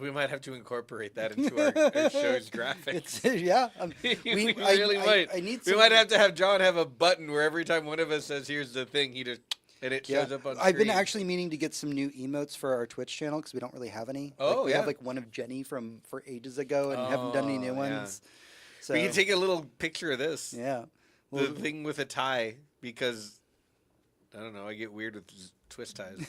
We might have to incorporate that into our show's graphics. We really might. I need we some, might have to have John have a button where every time one of us says, "Here's the thing," and it shows up on screen. I've been actually meaning to get some new emotes for our Twitch channel because we don't really have any. We have like one of Jenny for ages ago and haven't done any new ones. So we can take a little picture of this. Yeah. The thing with a tie, because I don't know, I get weird with twist ties.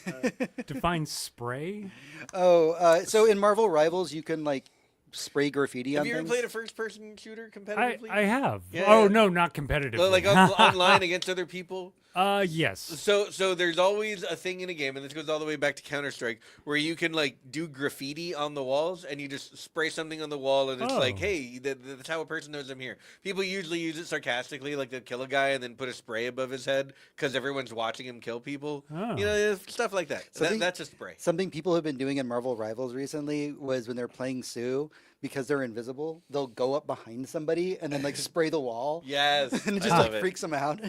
Define spray? So in Marvel Rivals, you can like spray graffiti on things. Have you ever played a first-person shooter competitively? I have. Yeah. Oh, no, not competitively. Like online against other people? Yes. So there's always a thing in a game, and this goes all the way back to Counter-Strike, where you can like do graffiti on the walls, and you just spray something on the wall, and it's like, hey, that's how a person knows I'm here. People usually use it sarcastically, like they'll kill a guy and then put a spray above his head because everyone's watching him kill people. You know, stuff like that. That's a spray. Something people have been doing in Marvel Rivals recently was when they're playing Sue, because they're invisible, they'll go up behind somebody and then like spray the wall. Yes. And it just freaks them out.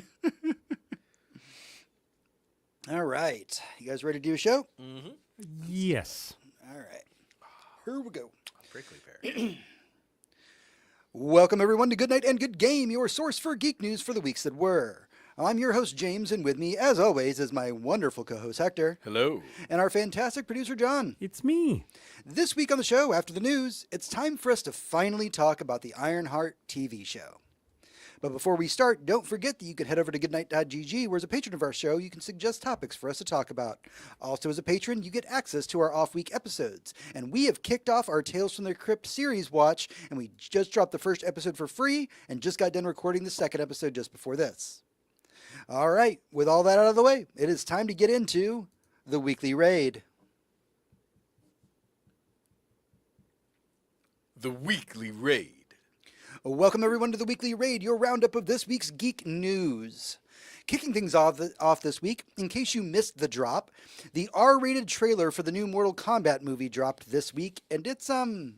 All right. You guys ready to do a show? Mm-hmm. Yes. All right. Here we go. Prickly pear. Welcome, everyone, to Good Night and Good Game, your source for geek news for the weeks that were. I'm your host, James, and with me, as always, is my wonderful co-host, Hector. Hello. And our fantastic producer, John. It's me. This week on the show, after the news, it's time for us to finally talk about the Ironheart TV show. But before we start, don't forget that you can head over to goodnight.gg, where as a patron of our show, you can suggest topics for us to talk about. Also, as a patron, you get access to our off-week episodes. And we have kicked off our Tales from the Crypt series watch, and we just dropped the first episode for free, and just got done recording the second episode just before this. All right, with all that out of the way, it is time to get into the weekly raid. The weekly raid. Welcome, everyone, to the Weekly Raid, your roundup of this week's geek news. Kicking things off this week, in case you missed the drop, the R-rated trailer for the new Mortal Kombat movie dropped this week, and it's something.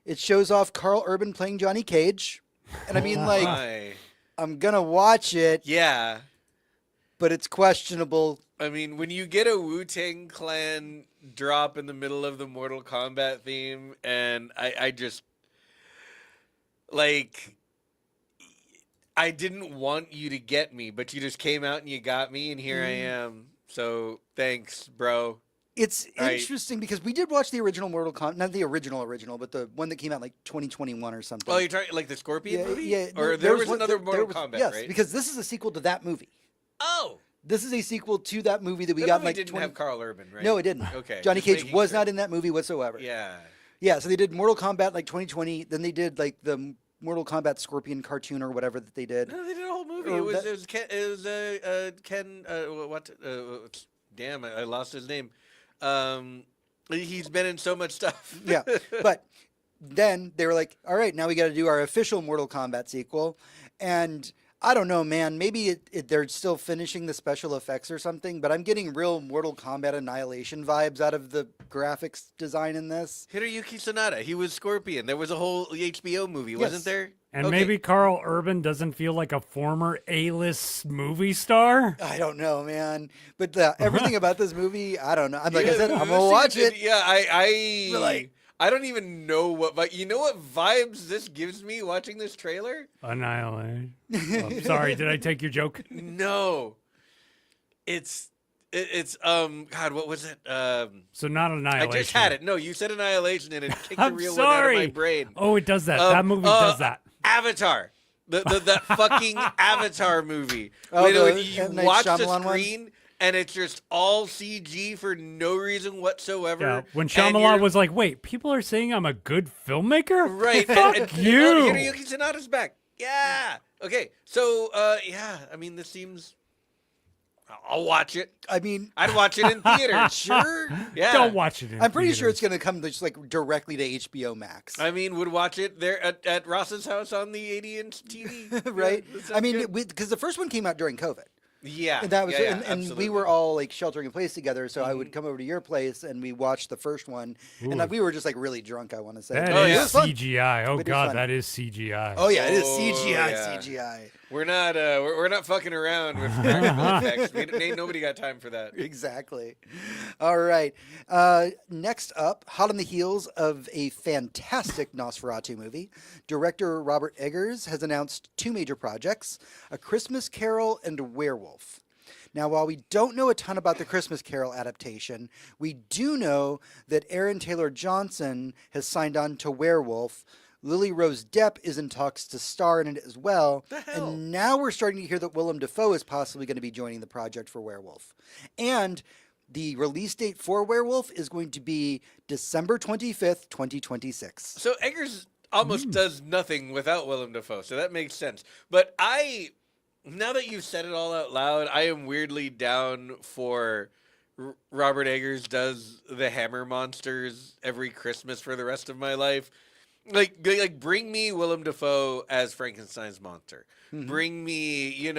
It shows off Carl Urban playing Johnny Cage, and I mean, I'm gonna watch it. Yeah. But it's questionable. I mean, when you get a Wu-Tang Clan drop in the middle of the Mortal Kombat theme, and I just, like, I didn't want you to get me, but you just came out and you got me, and here I am. So, thanks, bro. It's interesting because we did watch the original Mortal Kombat, not the original, but the one that came out like 2021 or something. Oh, you're talking like the Scorpion movie? Yeah. Or there was another Mortal Kombat, yes, right? because this is a sequel to that movie. Oh. This is a sequel to that movie that we that got movie like didn't have Carl Urban, right? No, it didn't. Okay. Johnny Cage was not in that movie whatsoever. Yeah. Yeah, so they did Mortal Kombat like 2020, then they did like the Mortal Kombat Scorpion cartoon or whatever that they did. No, they did a whole movie. Damn, I lost his name. He's been in so much stuff. Yeah, but then they were like, all right, now we got to do our official Mortal Kombat sequel. And I don't know, man, maybe they're still finishing the special effects or something, but I'm getting real Mortal Kombat Annihilation vibes out of the graphics design in this. Hiroyuki Sanada, he was Scorpion. There was a whole HBO movie, wasn't there? And maybe Carl Urban doesn't feel like a former A-list movie star? I don't know, man. But everything about this movie, I don't know. I said, I'm going to watch it. Yeah, I don't even know what vibes this gives me watching this trailer? Annihilate. Oh, sorry, did I take your joke? No. It's God, what was it? So not Annihilation. I just had it. No, you said Annihilation and it kicked the real sorry. one out of my brain. Oh, it does that. That movie does that. Avatar. That fucking Avatar movie. Oh, when you watch the Shyamalan screen one? and it's just all CG for no reason whatsoever. Yeah, when Shyamalan was like, wait, people are saying I'm a good filmmaker? Right. Fuck you. Hiroyuki Sanada's back. Yeah. Okay. So, I mean, this seems... I'll watch it. I mean, I'd watch it in theater. Sure. Yeah. Don't watch it in I'm pretty sure theaters. it's going to come just like directly to HBO Max. I mean, would watch it there at Ross's house on the 80-inch TV. Right? Yeah, I mean, because the first one came out during COVID. Yeah. And that was and absolutely. we were all like sheltering in place together, so I would come over to your place and we watched the first one. Ooh. And we were just like really drunk, I want to say. That Oh, is yeah. It was fun. CGI. Oh, It is God, fun. that is CGI. Oh yeah, it is Oh, CGI, yeah. CGI. We're not fucking around with practical effects. Ain't nobody got time for that. Exactly. All right. Next up, hot on the heels of a fantastic Nosferatu movie, director Robert Eggers has announced two major projects, A Christmas Carol and a Werewolf. Now, while we don't know a ton about the Christmas Carol adaptation, we do know that Aaron Taylor Johnson has signed on to Werewolf. Lily Rose Depp is in talks to star in it as well. The hell? And now we're starting to hear that Willem Dafoe is possibly going to be joining the project for Werewolf. And the release date for Werewolf is going to be December 25th, 2026. So Eggers almost does nothing without Willem Dafoe, so that makes sense. But now that you've said it all out loud, I am weirdly down for Robert Eggers does the Hammer monsters every Christmas for the rest of my life. Like bring me Willem Dafoe as Frankenstein's monster. Mm-hmm. Bring me,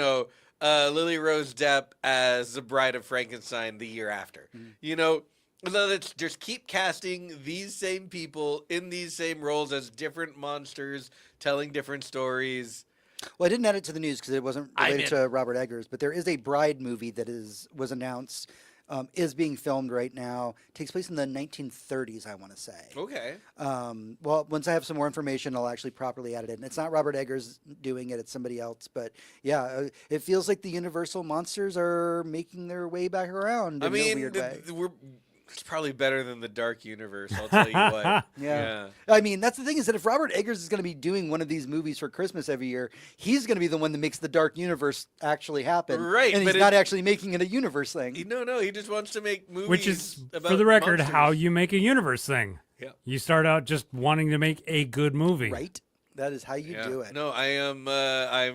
Lily Rose Depp as the Bride of Frankenstein the year after. Mm-hmm. Let's just keep casting these same people in these same roles as different monsters, telling different stories. Well, I didn't add it to the news because it wasn't related to Robert Eggers, but there is a Bride movie that was announced, is being filmed right now. Takes place in the 1930s, I want to say. Okay. Well, once I have some more information, I'll actually properly add it in. It's not Robert Eggers doing it; it's somebody else. But yeah, it feels like the Universal monsters are making their way back around in a weird way. It's probably better than the Dark Universe, I'll tell you what. Yeah. I mean, that's the thing is that if Robert Eggers is going to be doing one of these movies for Christmas every year, he's going to be the one that makes the Dark Universe actually happen. Right. And he's not actually making it a universe thing. No, he just wants to make movies. Which is, about for the record, monsters. how you make a universe thing. Yeah. You start out just wanting to make a good movie. Right? That is how you do it. No, I am. I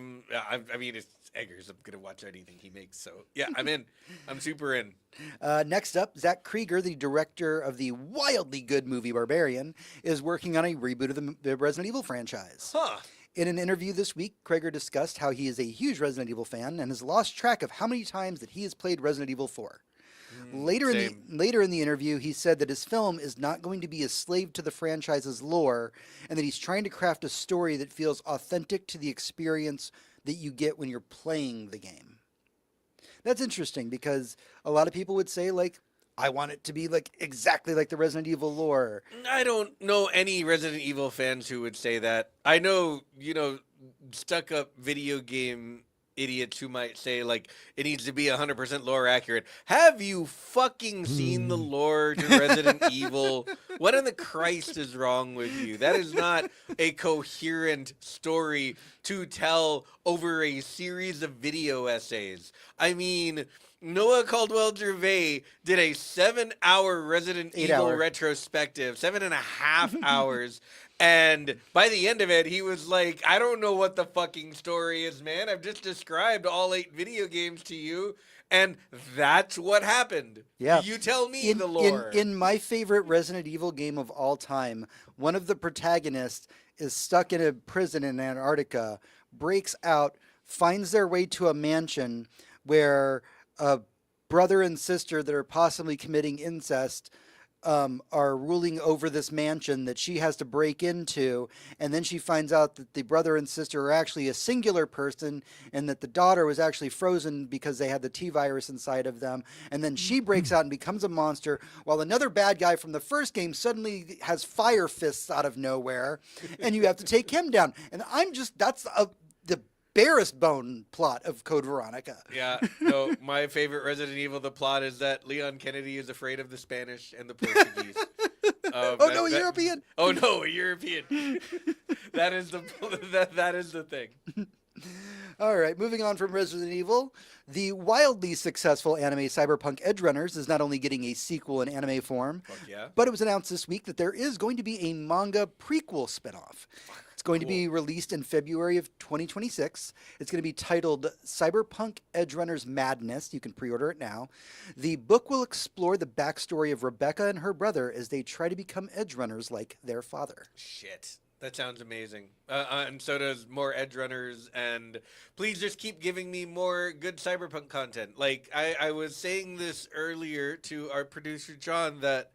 mean, it's Eggers. I'm gonna watch anything he makes. So yeah, I'm in. I'm super in. Next up, Zach Krieger, the director of the wildly good movie Barbarian, is working on a reboot of the Resident Evil franchise. Huh. In an interview this week, Krieger discussed how he is a huge Resident Evil fan and has lost track of how many times that he has played Resident Evil 4. Later in the interview, he said that his film is not going to be a slave to the franchise's lore, and that he's trying to craft a story that feels authentic to the experience that you get when you're playing the game. That's interesting because a lot of people would say, like, I want it to be like exactly like the Resident Evil lore. I don't know any Resident Evil fans who would say that. I know, stuck up video game idiots who might say, like, it needs to be 100% lore accurate. Have you fucking seen the lore to Resident Evil? What in the Christ is wrong with you? That is not a coherent story to tell over a series of video essays. I mean, Noah Caldwell-Gervais did a 7-hour Resident Evil retrospective, 7.5 hours. And by the end of it, he was like, I don't know what the fucking story is, man. I've just described all 8 video games to you, and that's what happened. Yeah. You tell me the lore. In my favorite Resident Evil game of all time, one of the protagonists is stuck in a prison in Antarctica, breaks out, finds their way to a mansion where a brother and sister that are possibly committing incest are ruling over this mansion that she has to break into, and then she finds out that the brother and sister are actually a singular person and that the daughter was actually frozen because they had the T-virus inside of them, and then she breaks out and becomes a monster while another bad guy from the first game suddenly has fire fists out of nowhere and you have to take him down. And that's the barest bone plot of Code Veronica. Yeah, no, my favorite Resident Evil, the plot is that Leon Kennedy is afraid of the Spanish and the Portuguese. A European. Oh no, a European. That is the thing. All right, moving on from Resident Evil, the wildly successful anime Cyberpunk Edgerunners is not only getting a sequel in anime form, but it was announced this week that there is going to be a manga prequel spinoff. It's going to be released in February of 2026. It's going to be titled Cyberpunk Edgerunners Madness. You can pre-order it now. The book will explore the backstory of Rebecca and her brother as they try to become Edgerunners like their father. Shit. That sounds amazing. And so does more Edgerunners. And please just keep giving me more good Cyberpunk content. Like, I was saying this earlier to our producer, John, that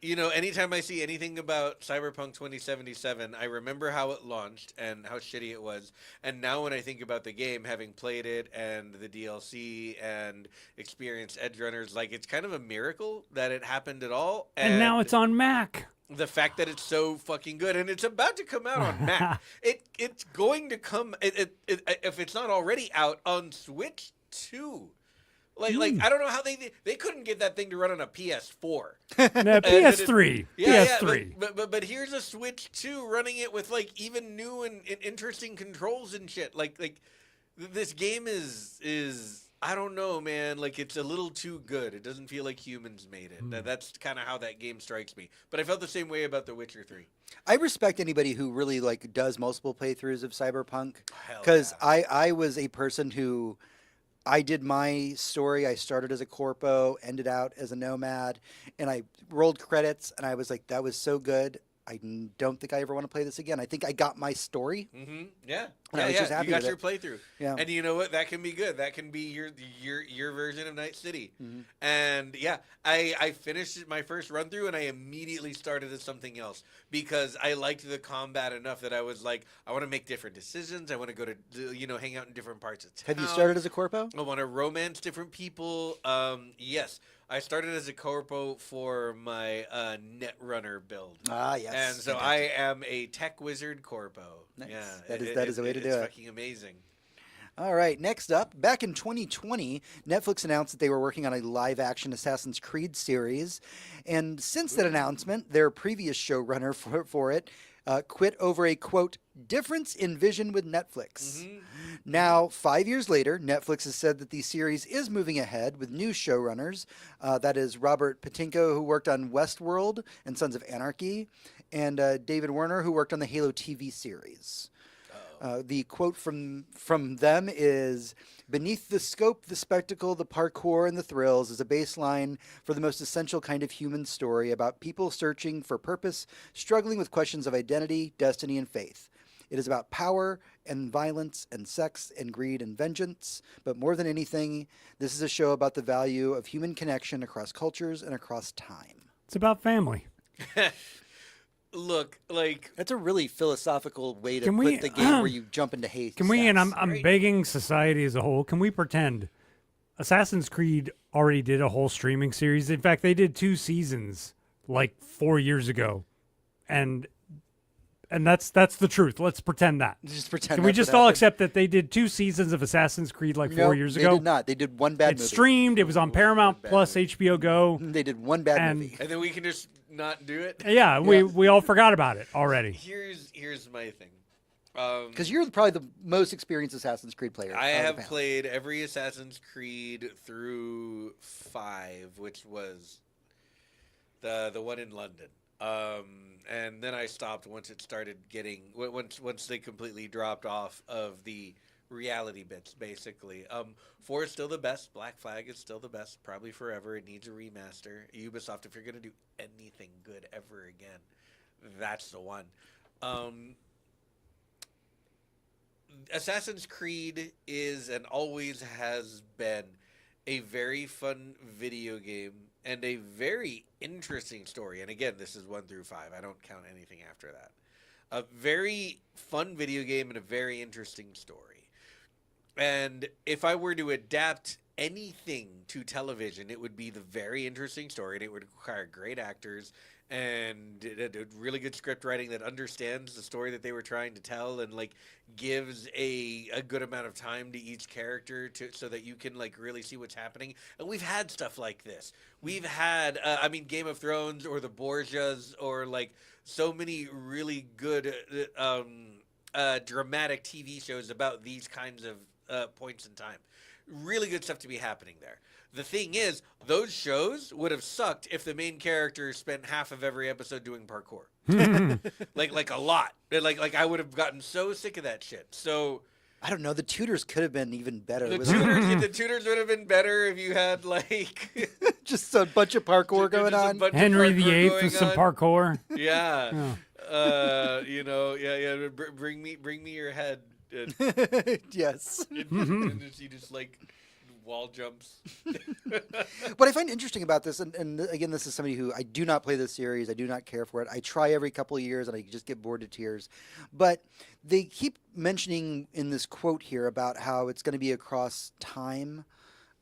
Anytime I see anything about Cyberpunk 2077, I remember how it launched and how shitty it was. And now when I think about the game, having played it and the DLC and experienced Edge Runners, like, it's kind of a miracle that it happened at all. And now it's on Mac. The fact that it's so fucking good, and it's about to come out on Mac. It's going to come, if it's not already out, on Switch too. Like I don't know how they couldn't get that thing to run on a PS4. No, PS3. PS3. But here's a Switch 2 running it with like even new and interesting controls and shit. Like this game is I don't know, man. Like, it's a little too good. It doesn't feel like humans made it. That's kind of how that game strikes me. But I felt the same way about The Witcher 3. I respect anybody who really like does multiple playthroughs of Cyberpunk, Hell because yeah. I was a person who I did my story. I started as a corpo, ended out as a nomad, and I rolled credits, and I was like, that was so good. I don't think I ever want to play this again. I think I got my story. Mm-hmm. Yeah. And I was just happy you got with your playthrough. Yeah. And you know what? That can be good. That can be your version of Night City. Mm-hmm. And yeah, I finished my first run through and I immediately started as something else because I liked the combat enough that I was like, I want to make different decisions. I want to go to hang out in different parts of town. Have you started as a corpo? I want to romance different people. Yes. I started as a corpo for my Netrunner build. Ah, yes. And so Fantastic. I am a tech wizard corpo. Nice. Yeah, That is a way to do it's it. fucking amazing. All right, next up, back in 2020, Netflix announced that they were working on a live-action Assassin's Creed series. And since that announcement, their previous showrunner for it quit over a, quote, difference in vision with Netflix. Mm-hmm. Now, 5 years later, Netflix has said that the series is moving ahead with new showrunners. That is Robert Patinko, who worked on Westworld and Sons of Anarchy, and David Werner, who worked on the Halo TV series. The quote from them is, beneath the scope, the spectacle, the parkour, and the thrills is a baseline for the most essential kind of human story about people searching for purpose, struggling with questions of identity, destiny, and faith. It is about power and violence and sex and greed and vengeance. But more than anything, this is a show about the value of human connection across cultures and across time. It's about family. Look, like, That's a really philosophical way to Can we- put the game where you jump into hate. Can we, and I'm Right. begging society as a whole, can we pretend Assassin's Creed already did a whole streaming series? In fact, they did 2 seasons like 4 years ago. And that's the truth. Let's pretend that. Just pretend. Can we that's just what all happened? accept that they did 2 seasons of Assassin's Creed like 4 No, years they ago? did not. They did one bad It movie. streamed. It was on Paramount bad Plus, movie. HBO Go. They did one bad And- movie. and then we can just not do it. Yeah, we all forgot about it already. Here's my thing. Because you're probably the most experienced Assassin's Creed player. I on the have panel. played every Assassin's Creed through 5, which was the one in London. And then I stopped once it started getting once they completely dropped off of the reality bits. Basically, 4 is still the best. Black Flag is still the best, probably forever. It needs a remaster. Ubisoft, if you're gonna do anything good ever again, that's the one. Assassin's Creed is and always has been a very fun video game and a very interesting story. And again, this is 1 through 5. I don't count anything after that. A very fun video game and a very interesting story. And if I were to adapt anything to television, it would be the very interesting story, and it would require great actors and a really good script writing that understands the story that they were trying to tell and like gives a good amount of time to each character so that you can like really see what's happening. And we've had stuff like this. We've had Game of Thrones or the Borgias or like so many really good dramatic TV shows about these kinds of points in time. Really good stuff to be happening there. The thing is, those shows would have sucked if the main character spent half of every episode doing parkour. like a lot. Like I would have gotten so sick of that shit. So I don't know. The Tudors could have been even better. the It was tutors would have been better if you had like just a bunch of parkour going just a on. bunch of Henry parkour VIII going with some on. parkour. Yeah. Yeah. Bring me your head. Yes. And you just like wall jumps. What I find interesting about this, and again, this is somebody who I do not play this series. I do not care for it. I try every couple of years, and I just get bored to tears. But they keep mentioning in this quote here about how it's going to be across time.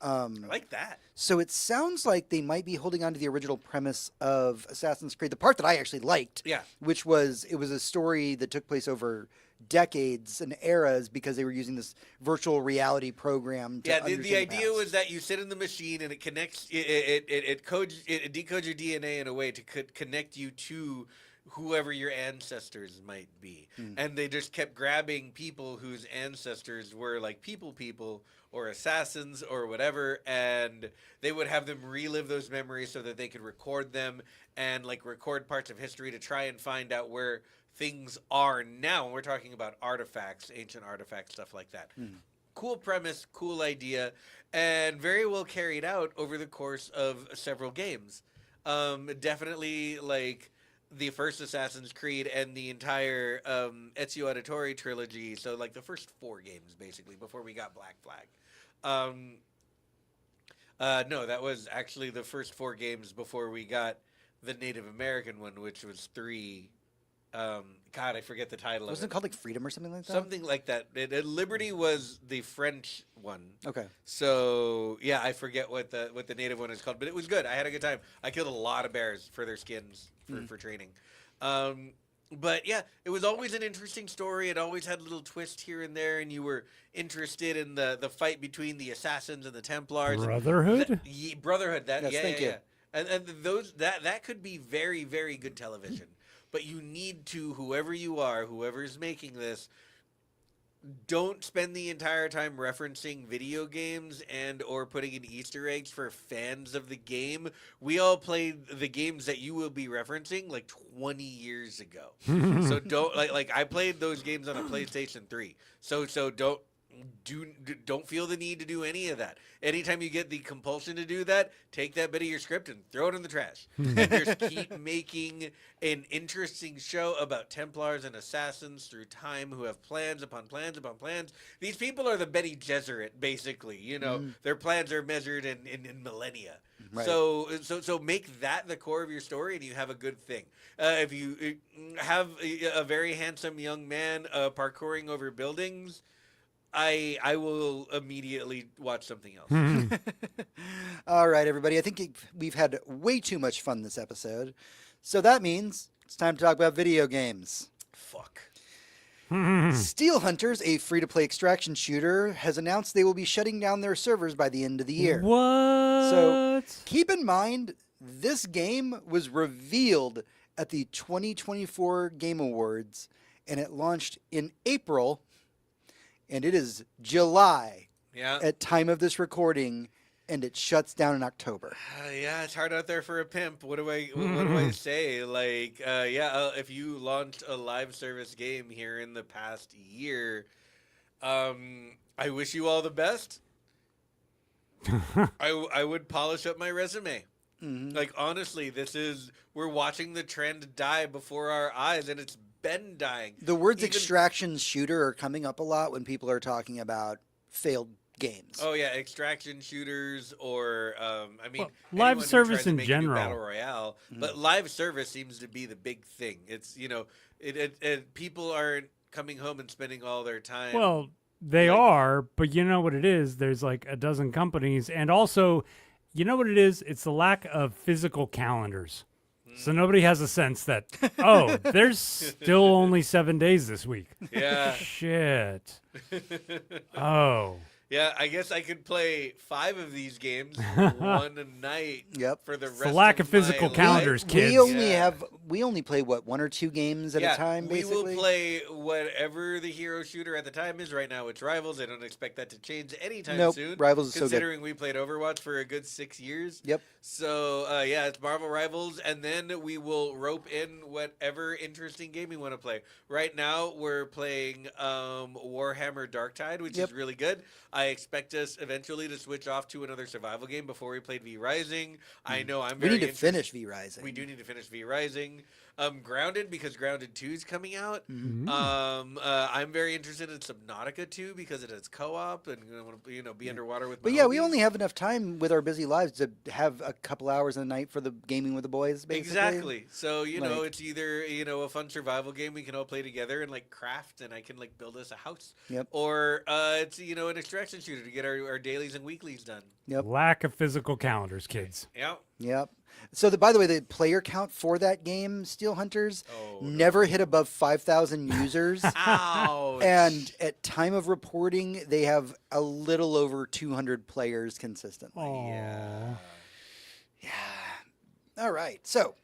I like that. So it sounds like they might be holding on to the original premise of Assassin's Creed, the part that I actually liked, Yeah. which was it was a story that took place over decades and eras because they were using this virtual reality program to Yeah, understand the idea past. was that you sit in the machine and it connects, it decodes your DNA in a way to connect you to whoever your ancestors might be. And they just kept grabbing people whose ancestors were like people or assassins or whatever, and they would have them relive those memories so that they could record them and like record parts of history to try and find out where things are now. And we're talking about artifacts, ancient artifacts, stuff like that. Cool premise, cool idea, and very well carried out over the course of several games. Definitely like the first Assassin's Creed and the entire Ezio Auditore trilogy. So like the first 4 games basically before we got Black Flag. No, that was actually the first 4 games before we got the Native American one, which was 3. God, I forget the title Wasn't of it called like Freedom or something like that? Something like that. Liberty was the French one. Okay. So yeah, I forget what the native one is called, but it was good. I had a good time. I killed a lot of bears for their skins for training. But yeah, it was always an interesting story. It always had a little twist here and there, and you were interested in the fight between the assassins and the Templars. Brotherhood? Brotherhood. That Yes, yeah, thank yeah, you. yeah. And those that could be very, very good television. But you need to, whoever you are, whoever's making this, don't spend the entire time referencing video games and or putting in Easter eggs for fans of the game. We all played the games that you will be referencing like 20 years ago. So don't like I played those games on a PlayStation 3. So don't feel the need to do any of that. Anytime you get the compulsion to do that, take that bit of your script and throw it in the trash. And just keep making an interesting show about Templars and assassins through time who have plans upon plans upon plans. These people are the Bene Gesserit, basically. You know, their plans are measured in millennia. Right. So make that the core of your story, and you have a good thing. If you have a very handsome young man parkouring over buildings, I will immediately watch something else. All right, everybody. I think we've had way too much fun this episode. So that means it's time to talk about video games. Fuck. Steel Hunters, a free-to-play extraction shooter, has announced they will be shutting down their servers by the end of the year. What? So keep in mind, this game was revealed at the 2024 Game Awards, and it launched in April, and it is July Yeah. at time of this recording, and it shuts down in October. Yeah, it's hard out there for a pimp. What do I say? Like, if you launched a live service game here in the past year, I wish you all the best. I would polish up my resume. Like, honestly, we're watching the trend die before our eyes, and it's been dying. The words extraction shooter are coming up a lot when people are talking about failed games. Oh yeah, extraction shooters, or I mean, Well, live anyone who service tries to in make a new general. battle royale. But live service seems to be the big thing. It's people aren't coming home and spending all their time. Well, they are, but you know what it is? There's like a dozen companies, and also, you know what it is? It's the lack of physical calendars. So nobody has a sense that, oh, there's still only 7 days this week. Yeah. Shit. Oh. Yeah, I guess I could play 5 of these games one a night. Yep. For the rest The lack of of physical my calendars, life. kids. We only play what, 1 or 2 games at a time, basically. We will play whatever the hero shooter at the time is. Right now it's Rivals. I don't expect that to change anytime Nope, soon. Rivals is so good. Considering we played Overwatch for a good 6 years. Yep. So, it's Marvel Rivals, and then we will rope in whatever interesting game we want to play. Right now, we're playing Warhammer Darktide, which is really good. I expect us eventually to switch off to another survival game before we played V Rising. I know I'm We very need to finish V Rising. We do need to finish V Rising. playing Grounded because Grounded 2 is coming out. Mm. I'm very interested in Subnautica 2 because it has co-op and I want to be underwater with my But yeah, we homies. only have enough time with our busy lives to have a couple hours a night for the gaming with the boys, basically. Exactly. So, Like- it's either, a fun survival game we can all play together and like craft and I can like build us a house. Yep. Or it's, an extraction shooter to get our dailies and weeklies done. Yep. Lack of physical calendars, kids. Yeah. Yep. So, by the way, the player count for that game, Steel Hunters, Oh, no. never hit above 5,000 users. Ouch. And at time of reporting, they have a little over 200 players consistently. Aw. All right. So,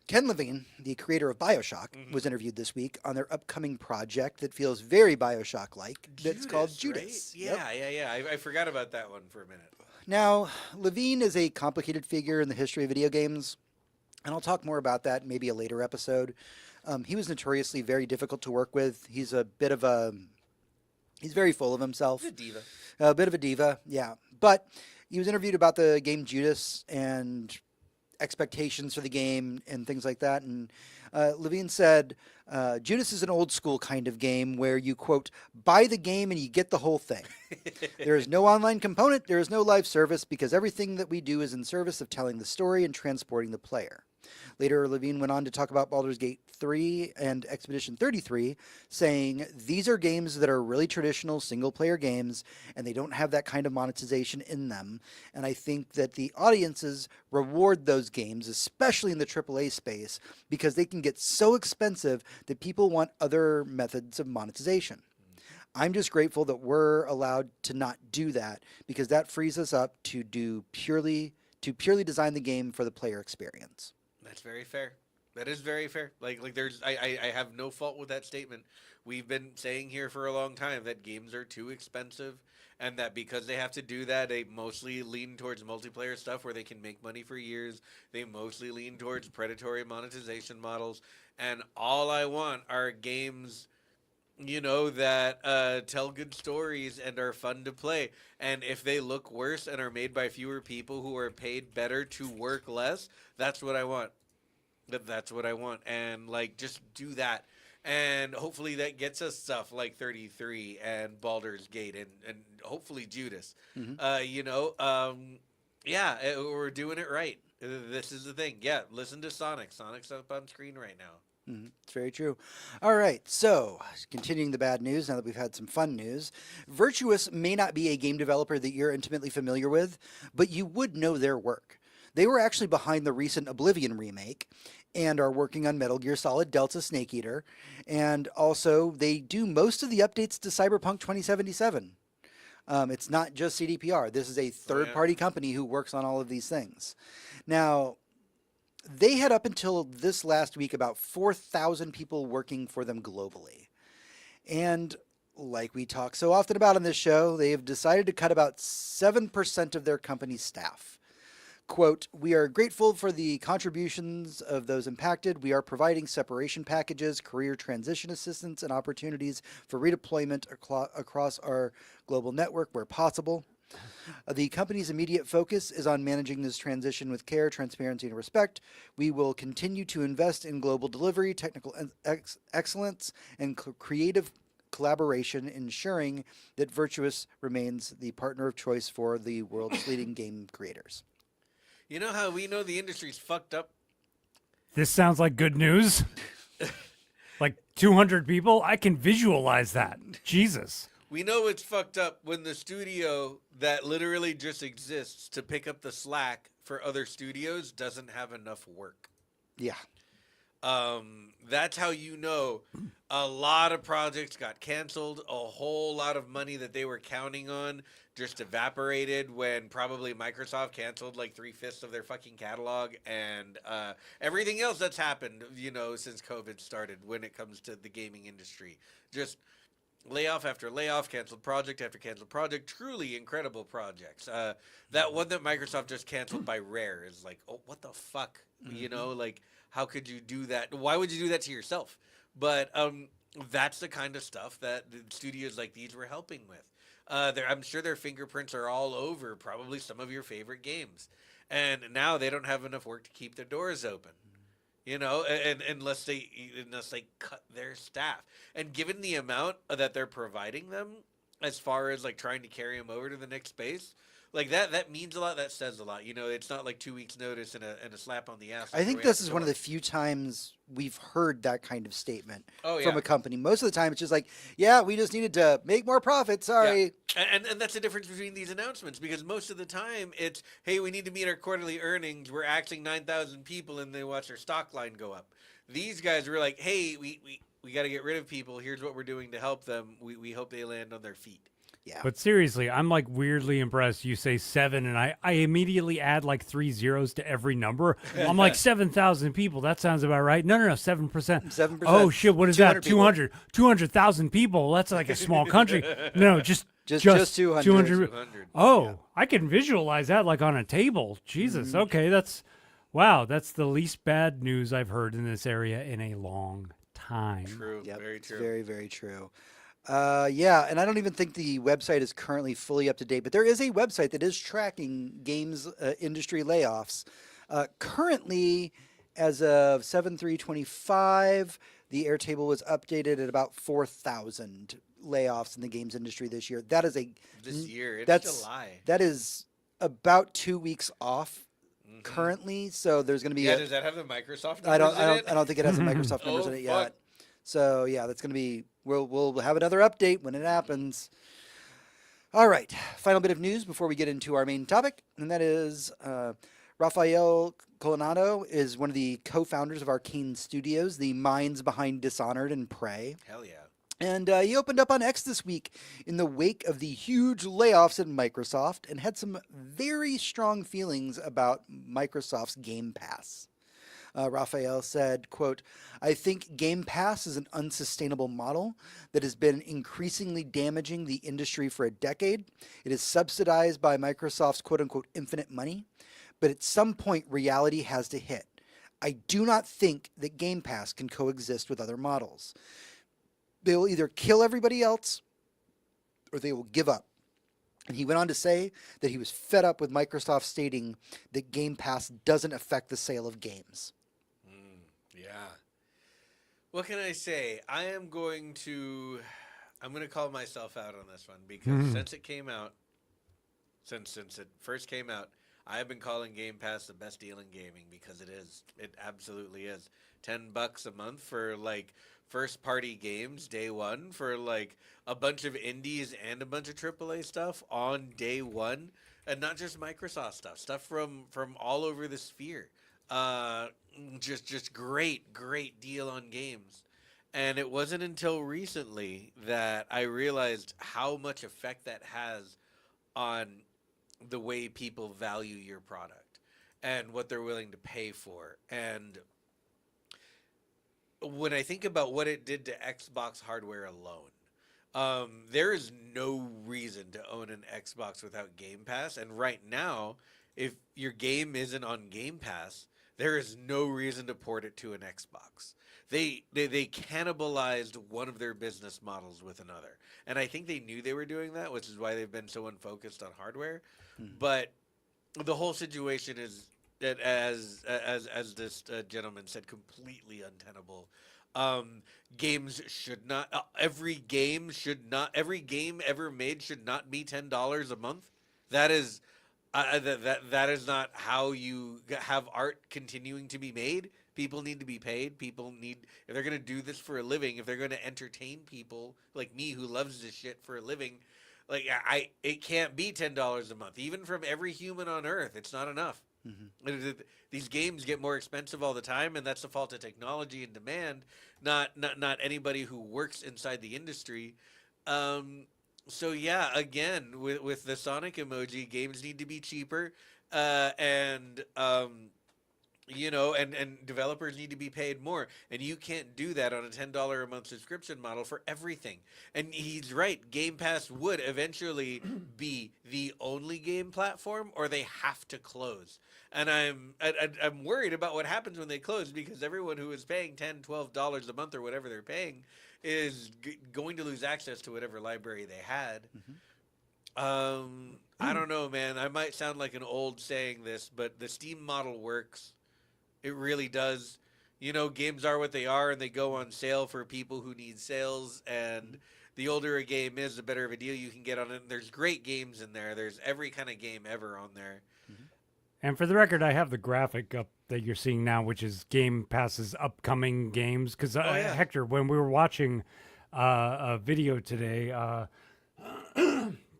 Ken Levine, the creator of BioShock, Mm-hmm. was interviewed this week on their upcoming project that feels very BioShock-like. That's called right? Judas. Yep. Yeah. I forgot about that one for a minute. Now, Levine is a complicated figure in the history of video games, and I'll talk more about that in maybe a later episode. He was notoriously very difficult to work with. He's a bit of a... He's very full of himself. The diva. A bit of a diva, yeah. But he was interviewed about the game Judas and expectations for the game and things like that. And Levine said, Judas is an old school kind of game where you, quote, buy the game and you get the whole thing. There is no online component. There is no live service because everything that we do is in service of telling the story and transporting the player. Later, Levine went on to talk about Baldur's Gate 3 and Expedition 33, saying these are games that are really traditional single-player games, and they don't have that kind of monetization in them. And I think that the audiences reward those games, especially in the AAA space, because they can get so expensive that people want other methods of monetization. I'm just grateful that we're allowed to not do that, because that frees us up to purely design the game for the player experience. That's very fair. That is very fair. Like there's I have no fault with that statement. We've been saying here for a long time that games are too expensive and that because they have to do that, they mostly lean towards multiplayer stuff where they can make money for years. They mostly lean towards predatory monetization models. And all I want are games that tell good stories and are fun to play. And if they look worse and are made by fewer people who are paid better to work less, that's what I want. That's what I want. And, just do that. And hopefully that gets us stuff like 33 and Baldur's Gate and hopefully Judas. We're doing it right. This is the thing. Yeah, listen to Sonic. Sonic's up on screen right now. It's very true. All right, so continuing the bad news, now that we've had some fun news, Virtuous may not be a game developer that you're intimately familiar with, but you would know their work. They were actually behind the recent Oblivion remake and are working on Metal Gear Solid Delta Snake Eater, and also they do most of the updates to Cyberpunk 2077. It's not just CDPR. This is a third-party company who works on all of these things. Now, they had up until this last week about 4,000 people working for them globally. And like we talk so often about on this show, they have decided to cut about 7% of their company's staff. Quote, we are grateful for the contributions of those impacted. We are providing separation packages, career transition assistance, and opportunities for redeployment across our global network where possible. The company's immediate focus is on managing this transition with care, transparency, and respect. We will continue to invest in global delivery, technical excellence, and creative collaboration, ensuring that Virtuous remains the partner of choice for the world's leading game creators. You know how we know the industry's fucked up? This sounds like good news. Like 200 people? I can visualize that. Jesus. We know it's fucked up when the studio that literally just exists to pick up the slack for other studios doesn't have enough work. Yeah. That's how you know a lot of projects got canceled. A whole lot of money that they were counting on just evaporated when probably Microsoft canceled like 3/5 of their fucking catalog and everything else that's happened, since COVID started when it comes to the gaming industry. Just layoff after layoff, canceled project after canceled project, truly incredible projects. That one that Microsoft just canceled by Rare is like, oh, what the fuck? How could you do that? Why would you do that to yourself? But that's the kind of stuff that the studios like these were helping with. I'm sure their fingerprints are all over probably some of your favorite games. And now they don't have enough work to keep their doors open. and unless they cut their staff. And given the amount that they're providing them, as far as like trying to carry them over to the next space, like that means a lot. That says a lot. It's not like 2 weeks notice and a slap on the ass. I think this is one of the few times we've heard that kind of statement from a company. Most of the time, it's just like, yeah, we just needed to make more profit. Sorry. Yeah. And that's the difference between these announcements, because most of the time it's, hey, we need to meet our quarterly earnings. We're axing 9,000 people, and they watch their stock line go up. These guys were like, hey, we got to get rid of people. Here's what we're doing to help them. We hope they land on their feet. Yeah. But seriously, I'm like weirdly impressed. You say 7, and I immediately add like 3 zeros to every number. I'm like 7,000 people. That sounds about right. No, 7%. 7%. Oh shit! What is that? 200 200,000 people. That's like a small country. No, just 200. 200. Oh, Yeah. I can visualize that like on a table. Jesus. Okay, that's the least bad news I've heard in this area in a long time. True. Yep, Very it's true. very, very true. Yeah, and I don't even think the website is currently fully up to date, but there is a website that is tracking games industry layoffs. Currently, as of 7/3/25, the Airtable was updated at about 4,000 layoffs in the games industry this year. That is This year, it's that's July. that is about 2 weeks off currently. So there's going to be Yeah, does that have the Microsoft numbers I don't in it? I don't think it has the Microsoft numbers Oh, in it fuck. yet. So yeah, that's going to be we'll have another update when it happens. All right, final bit of news before we get into our main topic, and that is Rafael Colanado is one of the co-founders of Arcane Studios, the minds behind Dishonored and Prey. Hell yeah. And he opened up on X this week in the wake of the huge layoffs at Microsoft and had some very strong feelings about Microsoft's Game Pass. Raphael said, quote, I think Game Pass is an unsustainable model that has been increasingly damaging the industry for a decade. It is subsidized by Microsoft's quote unquote infinite money, but at some point reality has to hit. I do not think that Game Pass can coexist with other models. They will either kill everybody else or they will give up. And he went on to say that he was fed up with Microsoft stating that Game Pass doesn't affect the sale of games. Yeah. What can I say? I'm going to call myself out on this one, because since it came out, since it first came out, I have been calling Game Pass the best deal in gaming, because it is. It absolutely is. $10 a month for like first party games day one, for like a bunch of indies and a bunch of AAA stuff on day one, and not just Microsoft stuff from all over the sphere. Just great deal on games. And it wasn't until recently that I realized how much effect that has on the way people value your product and what they're willing to pay for. And when I think about what it did to Xbox hardware alone, there is no reason to own an Xbox without Game Pass. And right now, if your game isn't on Game Pass, there is no reason to port it to an Xbox. They cannibalized one of their business models with another. And I think they knew they were doing that, which is why they've been so unfocused on hardware. But the whole situation is, that as this gentleman said, completely untenable. Games should not. Every game ever made should not be $10 a month. That is. That is not how you have art continuing to be made. People need to be paid. People need, if they're going to do this for a living, if they're going to entertain people like me who loves this shit for a living, like it can't be $10 a month. Even from every human on earth, it's not enough. These games get more expensive all the time, and that's the fault of technology and demand, not anybody who works inside the industry. So yeah, again, with the Sonic emoji, games need to be cheaper, and developers need to be paid more, and you can't do that on a $10 a month subscription model for everything. And he's right, Game Pass would eventually be the only game platform, or they have to close. And I'm worried about what happens when they close, because everyone who is paying $10, $12 a month or whatever they're paying is going to lose access to whatever library they had. I don't know, man. I might sound like an old saying this, but the Steam model works. It really does. games are what they are, and they go on sale for people who need sales. And the older a game is, the better of a deal you can get on it. And there's great games in there. There's every kind of game ever on there. And for the record, I have the graphic up that you're seeing now, which is Game Pass's upcoming games. Because yeah. Hector, when we were watching a video today,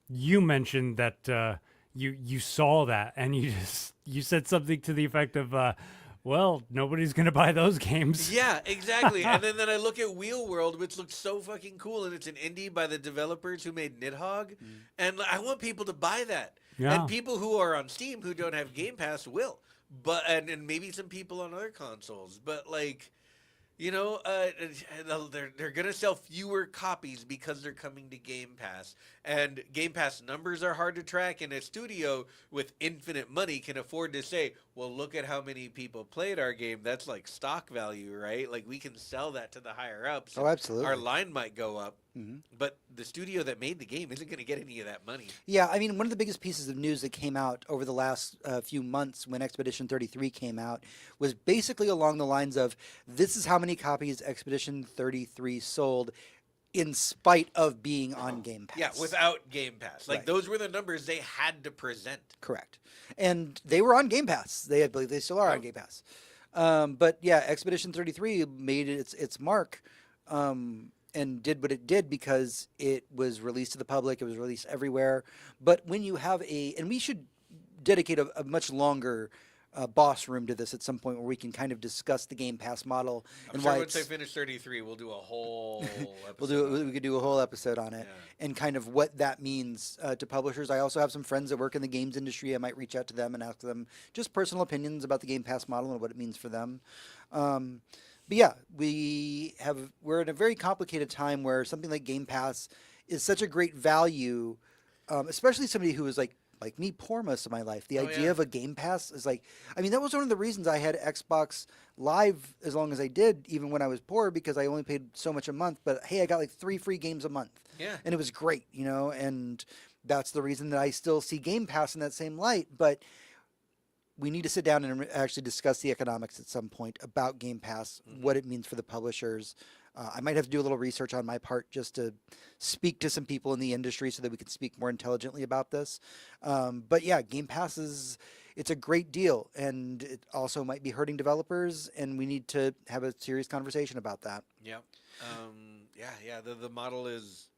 you mentioned that you saw that, and you said something to the effect of, well, nobody's gonna buy those games. Yeah, exactly. And then I look at Wheel World, which looks so fucking cool, and it's an indie by the developers who made Nidhogg, and I want people to buy that. Yeah. And people who are on Steam who don't have Game Pass will, but and maybe some people on other consoles, but like. They're gonna sell fewer copies because they're coming to Game Pass, and Game Pass numbers are hard to track. And a studio with infinite money can afford to say, "Well, look at how many people played our game. That's like stock value, right? Like we can sell that to the higher ups. Oh, absolutely. Our line might go up, Mhm. but the studio that made the game isn't gonna get any of that money." Yeah, I mean, one of the biggest pieces of news that came out over the last few months when Expedition 33 came out was basically along the lines of, this is how many copies Expedition 33 sold in spite of being on Game Pass. Yeah, without Game Pass. Like Right. those were the numbers they had to present. Correct. And they were on Game Pass. I believe they still are on Game Pass. But yeah, Expedition 33 made its mark and did what it did because it was released to the public. It was released everywhere. But when you have and we should dedicate a much longer boss room to this at some point where we can kind of discuss the Game Pass model I'm and sure why once I it's. finish 33, we'll do a whole episode. We could do a whole episode on it Yeah. and kind of what that means to publishers. I also have some friends that work in the games industry. I might reach out to them and ask them just personal opinions about the Game Pass model and what it means for them. But yeah, we're in a very complicated time where something like Game Pass is such a great value, especially somebody who is like me, poor most of my life. The idea yeah. of a Game Pass is like, I mean, that was one of the reasons I had Xbox Live as long as I did, even when I was poor, because I only paid so much a month. But hey, I got like 3 free games a month. Yeah. And it was great, and that's the reason that I still see Game Pass in that same light. But we need to sit down and actually discuss the economics at some point about Game Pass, what it means for the publishers. I might have to do a little research on my part just to speak to some people in the industry so that we can speak more intelligently about this. But yeah, Game Pass it's a great deal, and it also might be hurting developers, and we need to have a serious conversation about that. Yeah. The model is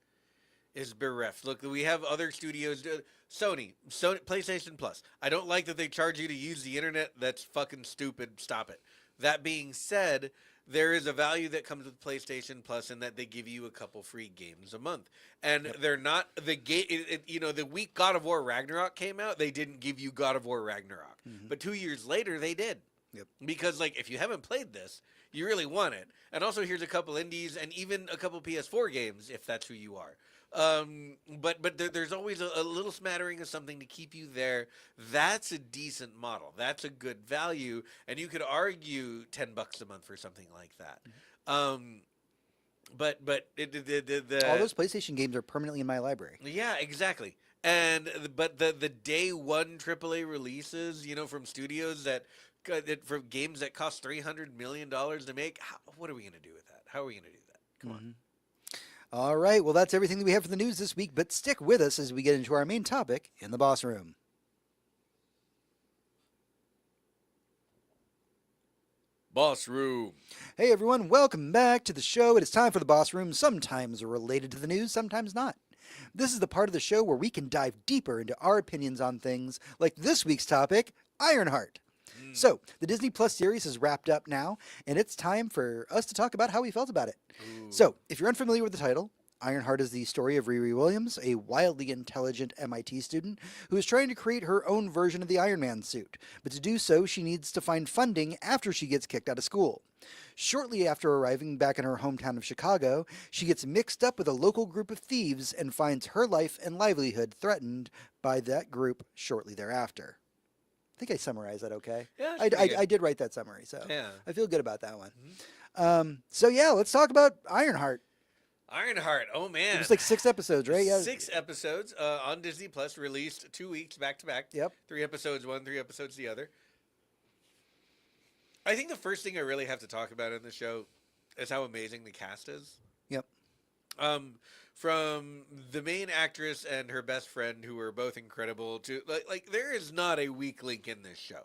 bereft. Look, we have other studios. Sony, PlayStation Plus. I don't like that they charge you to use the internet. That's fucking stupid. Stop it. That being said, there is a value that comes with PlayStation Plus in that they give you a couple free games a month, and they're not the game. The week God of War Ragnarok came out, they didn't give you God of War Ragnarok, but 2 years later they did. Yep. Because if you haven't played this, you really want it. And also here's a couple indies and even a couple PS4 games if that's who you are. But there's always a little smattering of something to keep you there. That's a decent model. That's a good value, and you could argue $10 a month for something like that. But All those PlayStation games are permanently in my library. Yeah, exactly. But the day one AAA releases, from studios from games that cost $300 million to make, what are we going to do with that? How are we going to do that? Come on. All right, well, that's everything that we have for the news this week, but stick with us as we get into our main topic in the boss room. Boss Room. Hey, everyone, welcome back to the show. It is time for the boss room, sometimes related to the news, sometimes not. This is the part of the show where we can dive deeper into our opinions on things, like this week's topic, Ironheart. So, the Disney Plus series is wrapped up now, and it's time for us to talk about how we felt about it. Ooh. So, if you're unfamiliar with the title, Ironheart is the story of Riri Williams, a wildly intelligent MIT student who is trying to create her own version of the Iron Man suit. But to do so, she needs to find funding after she gets kicked out of school. Shortly after arriving back in her hometown of Chicago, she gets mixed up with a local group of thieves and finds her life and livelihood threatened by that group shortly thereafter. I think I summarized that okay. Yeah, that's pretty good. I did write that summary, so Yeah. I feel good about that one. So yeah, let's talk about Ironheart. Ironheart. Oh man, It was like 6 episodes, right? Yeah. 6 episodes on Disney Plus, released 2 weeks back to back. Yep. 3 episodes one, 3 episodes the other. I think the first thing I really have to talk about in the show is how amazing the cast is. Yep. Um, from the main actress and her best friend, who are both incredible, to like there is not a weak link in this show.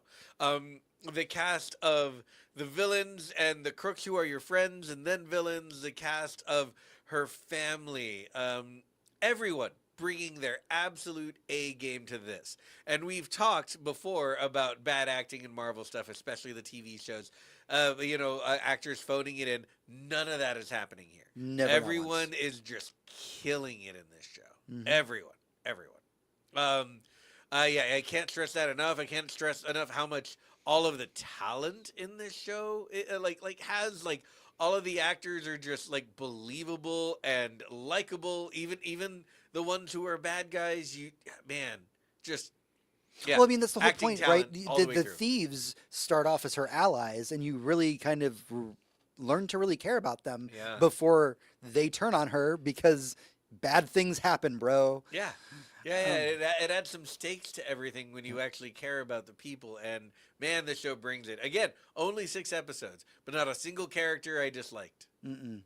The cast of the villains and the crooks who are your friends, and then villains. The cast of her family. Everyone bringing their absolute A game to this. And we've talked before about bad acting in Marvel stuff, especially the TV shows. Actors phoning it in. None of that is happening here. Never. Everyone is just killing it in this show. Mhm. Everyone. I can't stress that enough. I can't stress enough how much all of the talent in this show has all of the actors are just like believable and likable. Even the ones who are bad guys, just yeah. Well, I mean, that's the whole Acting point, right? talent all the way The through. thieves start off as her allies, and you really kind of learn to really care about them Yeah. before they turn on her because bad things happen, bro. Yeah. It adds some stakes to everything when you actually care about the people. And man, the show brings it. Again, only 6 episodes, but not a single character I disliked. Mm-mm.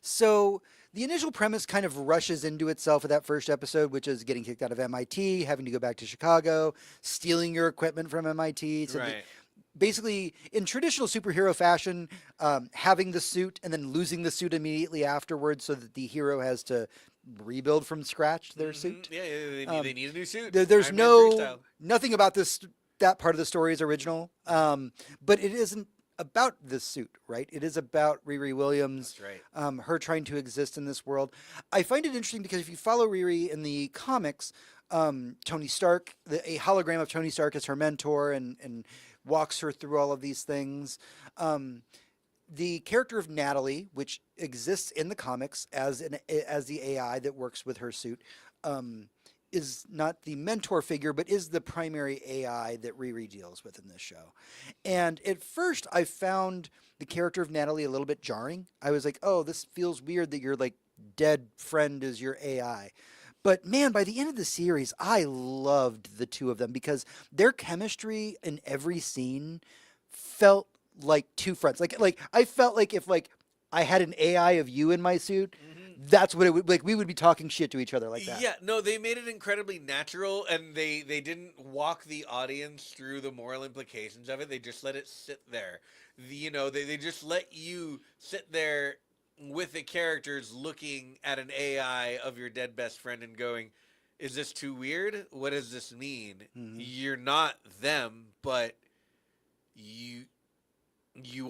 So the initial premise kind of rushes into itself with that first episode, which is getting kicked out of MIT, having to go back to Chicago, stealing your equipment from MIT. So Right. basically, in traditional superhero fashion, having the suit and then losing the suit immediately afterwards, so that the hero has to rebuild from scratch their suit. Yeah, they need a new suit. There's Iron Man 3 no style. nothing about that part of the story is original, but it isn't about the suit, right? It is about Riri Williams, That's right. her trying to exist in this world. I find it interesting because if you follow Riri in the comics, Tony Stark, a hologram of Tony Stark is her mentor and walks her through all of these things. The character of Natalie, which exists in the comics as the AI that works with her suit, is not the mentor figure, but is the primary AI that Riri deals with in this show. And at first, I found the character of Natalie a little bit jarring. I was like, oh, this feels weird that your like dead friend is your AI. But man, by the end of the series, I loved the two of them because their chemistry in every scene felt like two friends. Like I felt like if like I had an AI of you in my suit, that's what it would like. We would be talking shit to each other like that. Yeah, no, they made it incredibly natural, and they didn't walk the audience through the moral implications of it. They just let it sit there. They just let you sit there with the characters looking at an AI of your dead best friend and going, is this too weird? What does this mean? You're not them, but you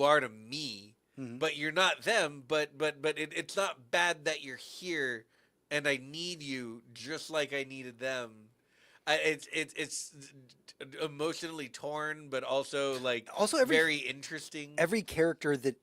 are to me. But you're not them, but it's not bad that you're here, and I need you just like I needed them. It's emotionally torn, but also very interesting. Every character that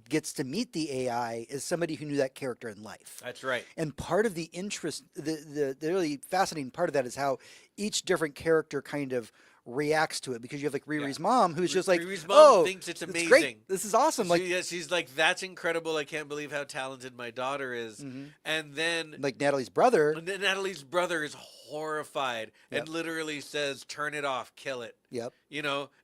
gets to meet the AI is somebody who knew that character in life. That's right. And part of the interest, the really fascinating part of that is how each different character kind of reacts to it, because you have like Riri's mom who's just like, Riri's mom oh, thinks it's great. amazing. This is awesome. Like, she's like, that's incredible. I can't believe how talented my daughter is. And then like Natalie's brother. And then Natalie's brother is horrified and Yep. literally says, turn it off, kill it. Yep.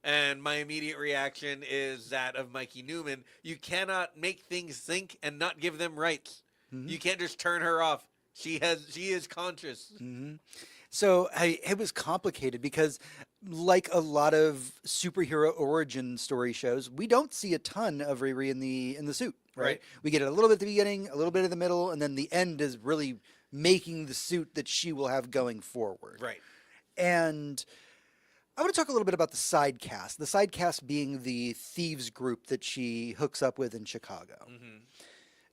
And my immediate reaction is that of Mikey Newman. You cannot make things think and not give them rights. You can't just turn her off. She is conscious. So it was complicated because, like a lot of superhero origin story shows, we don't see a ton of Riri in the suit, right? Right. We get it a little bit at the beginning, a little bit in the middle, and then the end is really making the suit that she will have going forward. Right. And I want to talk a little bit about the side cast. The side cast being the thieves group that she hooks up with in Chicago.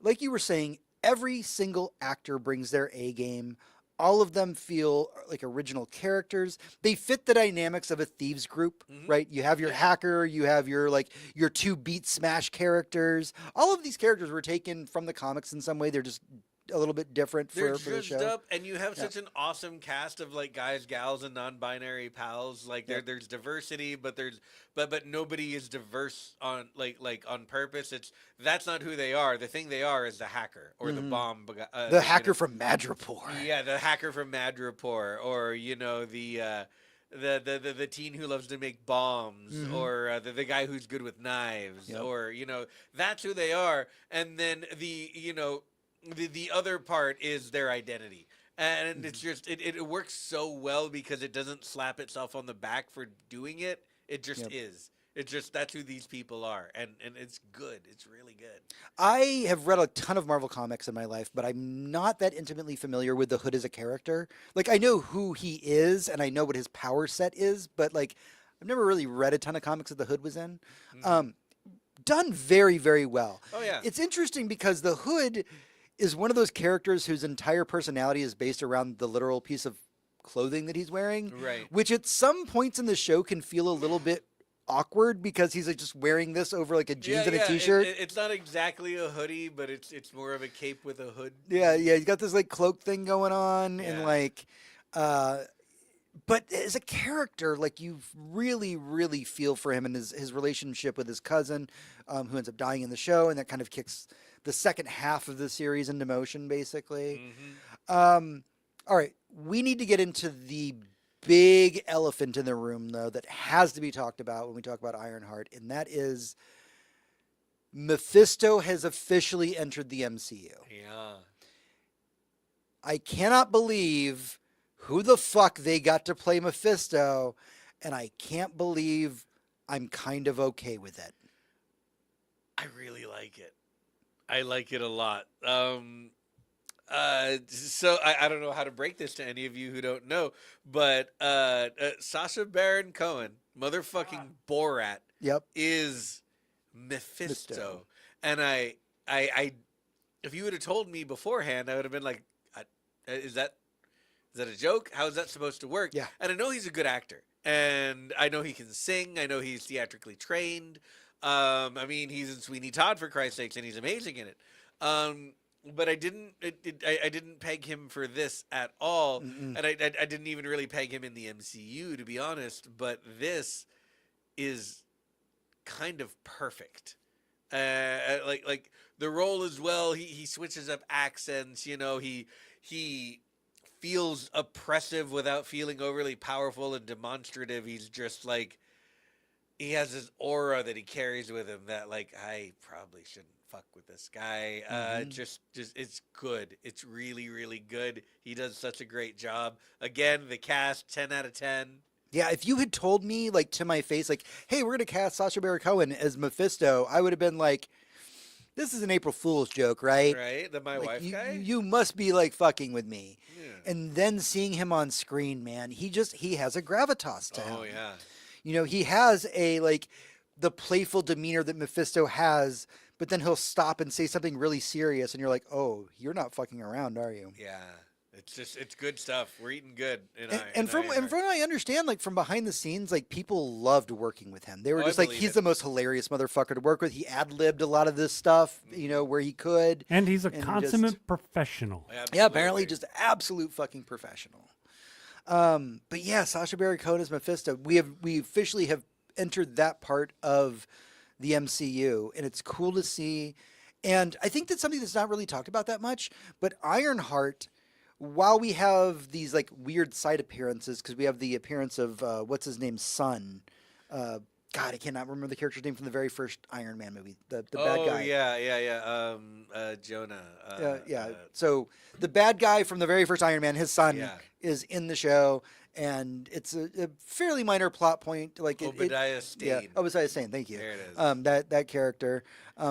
Like you were saying, every single actor brings their A game. All of them feel like original characters. They fit the dynamics of a thieves group, right? You have your hacker, you have your two beat smash characters. All of these characters were taken from the comics in some way. They're just a little bit different They're for the zhuzhed show. up, and you have such an awesome cast of like guys, gals, and non-binary pals. Like there's diversity, but nobody is diverse on like on purpose. That's not who they are. The thing they are is the hacker or the bomb. The hacker from Madripoor. Yeah, the hacker from Madripoor, or the teen who loves to make bombs, or the guy who's good with knives, Yep. or that's who they are. And then the other part is their identity. And it's just it works so well because it doesn't slap itself on the back for doing it. It just Yep. is. It's just that's who these people are, and it's good. It's really good. I have read a ton of Marvel comics in my life, but I'm not that intimately familiar with the Hood as a character. Like, I know who he is and I know what his power set is, but like, I've never really read a ton of comics that the Hood was in. Done very, very well. Oh yeah. It's interesting because the Hood is one of those characters whose entire personality is based around the literal piece of clothing that he's wearing. Right. Which at some points in the show can feel a little bit awkward because he's like just wearing this over like a jeans and a t-shirt. It's not exactly a hoodie, but it's more of a cape with a hood. Yeah, he's got this like cloak thing going on, and Yeah. like, but as a character, like you really, really feel for him and his relationship with his cousin, who ends up dying in the show, and that kind of kicks the second half of the series into motion, basically. All right, we need to get into the big elephant in the room, though, that has to be talked about when we talk about Ironheart, and that is Mephisto has officially entered the MCU. Yeah. I cannot believe who the fuck they got to play Mephisto, and I can't believe I'm kind of okay with it. I really like it. I like it a lot. So I don't know how to break this to any of you who don't know, but Sacha Baron Cohen, motherfucking Borat, Yep. is Mephisto. Mephisto. And I, if you would have told me beforehand, I would have been like, is that a joke? How is that supposed to work? Yeah. And I know he's a good actor, and I know he can sing. I know he's theatrically trained. I mean, he's in Sweeney Todd, for Christ's sakes, and he's amazing in it. But I didn't peg him for this at all, and I didn't even really peg him in the MCU, to be honest. But this is kind of perfect. Like the role as well. He switches up accents. He feels oppressive without feeling overly powerful and demonstrative. He's just like, he has this aura that he carries with him that, like, I probably shouldn't fuck with this guy. Just it's good. It's really, really good. He does such a great job. Again, the cast, 10 out of 10. Yeah, if you had told me, like, to my face, like, hey, we're going to cast Sacha Baron Cohen as Mephisto, I would have been like, this is an April Fool's joke, right? Right? The My Like, Wife guy? you must be, like, fucking with me. Yeah. And then seeing him on screen, man, he has a gravitas to him. Oh, yeah. He has the playful demeanor that Mephisto has, but then he'll stop and say something really serious, and you're like, oh, you're not fucking around, are you? Yeah. It's good stuff. We're eating good. And from what I understand, like from behind the scenes, like people loved working with him. They were Oh, just I like, believe he's it. the most hilarious motherfucker to work with. He ad-libbed a lot of this stuff, where he could. And he's a And consummate professional. Yeah, apparently just absolute fucking professional. But yeah, Sacha Baron Cohen as Mephisto. We officially have entered that part of the MCU, and it's cool to see. And I think that's something that's not really talked about that much. But Ironheart, while we have these like weird side appearances, because we have the appearance of what's his name's son. God, I cannot remember the character's name from the very first Iron Man movie. The bad guy. yeah. Jonah. So the bad guy from the very first Iron Man, his son, Yeah. is in the show, and it's a fairly minor plot point. Like Obadiah Stane. Obadiah Stane. Thank you. There it is. That character,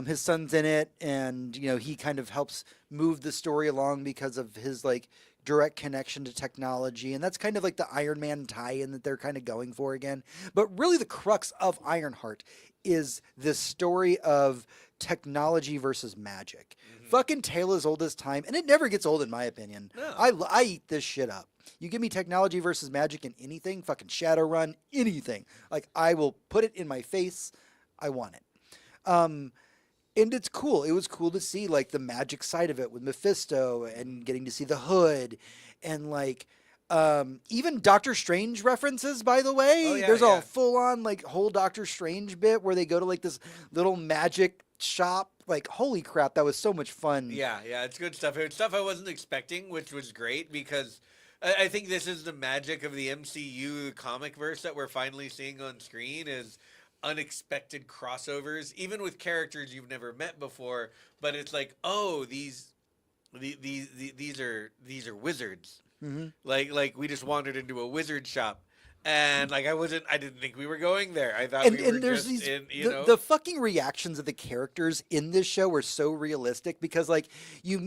his son's in it, and he kind of helps move the story along because of his like direct connection to technology, and that's kind of like the Iron Man tie-in that they're kind of going for again. But really, the crux of Ironheart is this story of technology versus magic. Fucking tale as old as time, and it never gets old in my opinion. No. I eat this shit up. You give me technology versus magic in anything, fucking Shadowrun, anything. Like, I will put it in my face. I want it. And it's cool. It was cool to see like the magic side of it with Mephisto and getting to see the Hood and like even Doctor Strange references, by the way. Oh, yeah, There's yeah. a full on like whole Doctor Strange bit where they go to like this little magic shop. Like, holy crap, that was so much fun. Yeah, it's good stuff. It's stuff I wasn't expecting, which was great because I think this is the magic of the MCU comic verse that we're finally seeing on screen is unexpected crossovers, even with characters you've never met before. But it's like, oh, these are wizards. Mm-hmm. Like we just wandered into a wizard shop, and like I didn't think we were going there. I thought And, we were and there's just these in, the fucking reactions of the characters in this show are so realistic because like you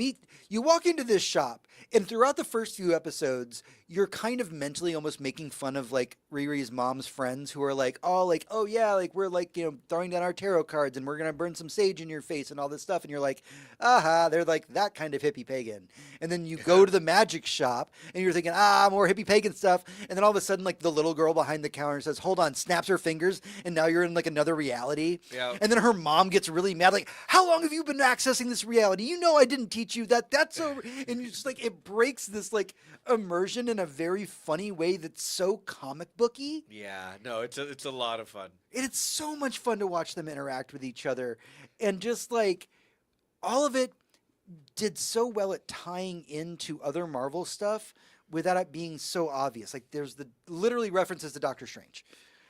walk into this shop and throughout the first few episodes you're kind of mentally almost making fun of like Riri's mom's friends who are like oh yeah, like we're like throwing down our tarot cards and we're gonna burn some sage in your face and all this stuff, and you're like aha, they're like that kind of hippie pagan. And then you go to the magic shop and you're thinking more hippie pagan stuff, and then all of a sudden like the little girl behind the counter says hold on, snaps her fingers, and now you're in like another reality. Yeah. And then her mom gets really mad, like, how long have you been accessing this reality? You know I didn't teach you that. That's so, and it's just like it breaks this like immersion in a very funny way that's so comic booky. Yeah, no, it's a lot of fun. And it's so much fun to watch them interact with each other, and just like all of it did so well at tying into other Marvel stuff without it being so obvious. Like there's the literally references to Doctor Strange.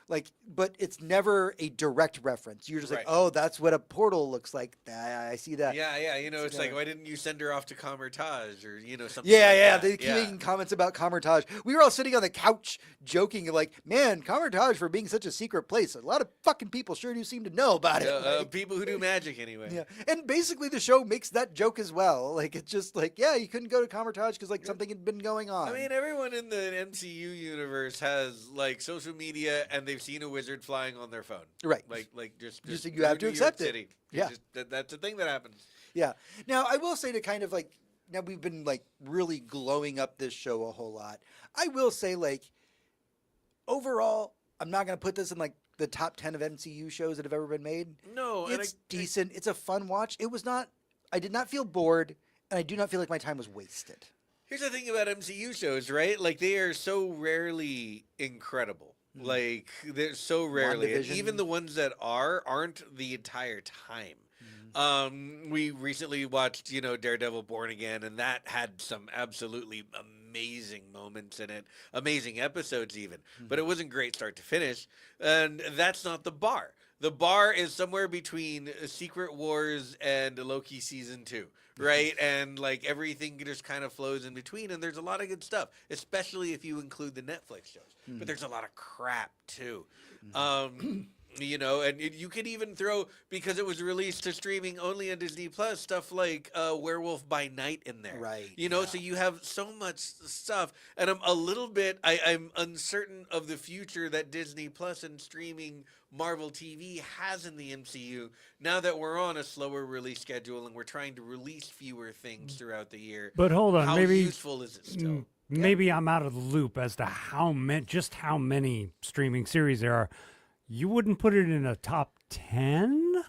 Like, but it's never a direct reference. You're just like, Right. oh, that's what a portal looks like. I see that. Yeah, it's like, Yeah. why didn't you send her off to Comertage or something? Yeah, like yeah. that. They keep making comments about Comertage. We were all sitting on the couch joking, like, man, Comertage for being such a secret place. A lot of fucking people sure do seem to know about it. Like, people who do magic anyway. yeah. And basically the show makes that joke as well. Like, it's just like, yeah, you couldn't go to Comertage because like something had been going on. I mean, everyone in the MCU universe has like social media, and they've seen a wizard flying on their phone. Right. Like just You go have to New York accept it. City. Yeah. That's a thing that happens. Yeah. Now, I will say to kind of like, now we've been like really glowing up this show a whole lot. I will say like, overall, I'm not going to put this in like the top 10 of MCU shows that have ever been made. No, and It's decent. It's a fun watch. I did not feel bored, and I do not feel like my time was wasted. here's the thing about MCU shows, right? Like they are so rarely incredible. Like they're so rarely, and WandaVision. even the ones that aren't the entire time. We recently watched, Daredevil Born Again, and that had some absolutely amazing moments in it, amazing episodes even, but it wasn't great start to finish, and that's not the bar. The bar is somewhere between Secret Wars and Loki season 2, right? And like everything just kind of flows in between, and there's a lot of good stuff, especially if you include the Netflix shows. But there's a lot of crap too. And you could even throw, because it was released to streaming only on Disney Plus, stuff like Werewolf by Night in there. Right, So you have so much stuff, and I'm uncertain of the future that Disney Plus and streaming Marvel TV has in the MCU now that we're on a slower release schedule and we're trying to release fewer things throughout the year. But hold on, How maybe useful is it still? maybe I'm out of the loop as to how many streaming series there are. You wouldn't put it in a top 10?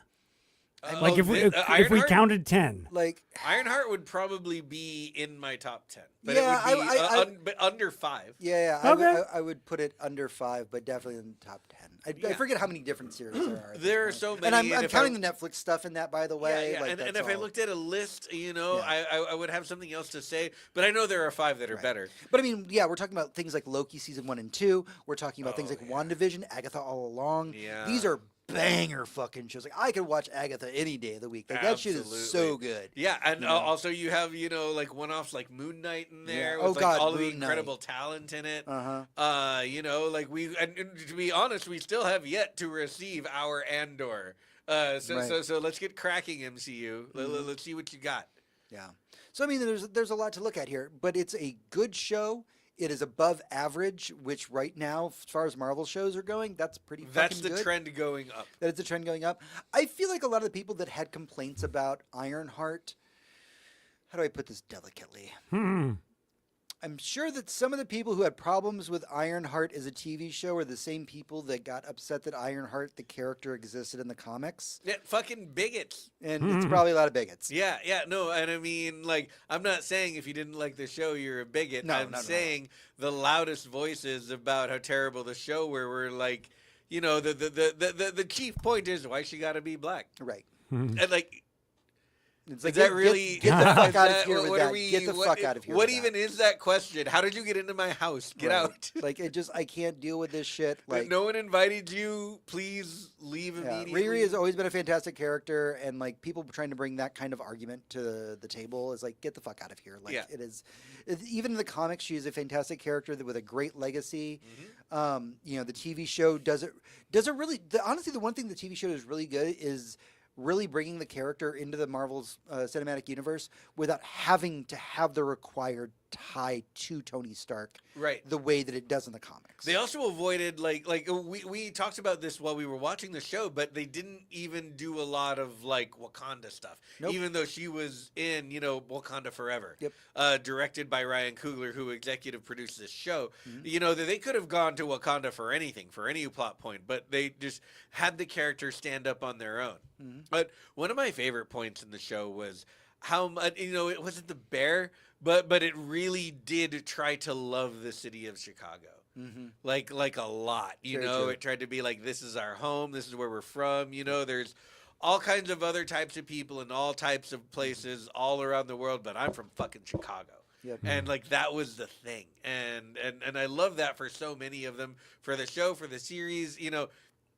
Like if we Ironheart? counted 10. Like, Ironheart would probably be in my top 10, but Yeah, it would be but under 5. yeah, Okay. I would put it under 5, but definitely in the top 10. I Yeah. forget how many different series there are. at this There are point. so many, And I'm and if counting I- the Netflix stuff in that, by the way. Like, and that's if I all. looked at a list, I would have something else to say, but I know there are 5 that are Right. better. But I mean, yeah, we're talking about things like Loki season 1 and 2. We're talking about things Oh, like yeah. WandaVision, Agatha All Along. Yeah. These are banger fucking shows. Like I could watch Agatha any day of the week. Like that shit is so Absolutely. good. Yeah, and You know? also you have like one-offs like Moon Knight in there Yeah. Oh, with God, all of the Moon Knight. incredible talent in it. Uh-huh. Like and to be honest, we still have yet to receive our Andor. So Right. let's get cracking, MCU. Let's see what you got. Yeah. So I mean, there's a lot to look at here, but it's a good show. It is above average, which right now, as far as Marvel shows are going, that's pretty That's fucking the good. trend going up. That it's a trend going up. I feel like a lot of the people that had complaints about Ironheart, how do I put this delicately? I'm sure that some of the people who had problems with Ironheart as a TV show are the same people that got upset that Ironheart, the character, existed in the comics. Yeah, fucking bigots. And it's probably a lot of bigots. Yeah, no, and I mean, like, I'm not saying if you didn't like the show, you're a bigot. No, I'm no. saying the loudest voices about how terrible the show were like, the chief point is why she got to be black, Right. and like, It's Is that really? get the fuck is out of that- here with what that? are we- Get the what- fuck out of here. What with even that. is that question? How did you get into my house? Get Right. out. Like I can't deal with this shit. Like No one invited you. Please leave yeah, immediately. Riri has always been a fantastic character, and like people trying to bring that kind of argument to the table is like, get the fuck out of here. Like Yeah. even in the comics, she is a fantastic character with a great legacy. Mm-hmm. The TV show does it really. Honestly, the one thing the TV show is really good is really bringing the character into the Marvel's cinematic universe without having to have the required tie to Tony Stark, Right. the way that it does in the comics. They also avoided we talked about this while we were watching the show, but they didn't even do a lot of like Wakanda stuff. Nope. Even though she was in Wakanda Forever, Yep. directed by Ryan Coogler, who executive produced this show. Mhm. They could have gone to Wakanda for anything, for any plot point, but they just had the characters stand up on their own. Mhm. But one of my favorite points in the show was how much it wasn't the bear, but it really did try to love the city of Chicago. Mm-hmm. Like a lot, Very true. It tried to be like, this is our home, this is where we're from. There's all kinds of other types of people in all types of places all around the world, but I'm from fucking Chicago. Yep. And like that was the thing, and I love that for so many of them, for the show, for the series.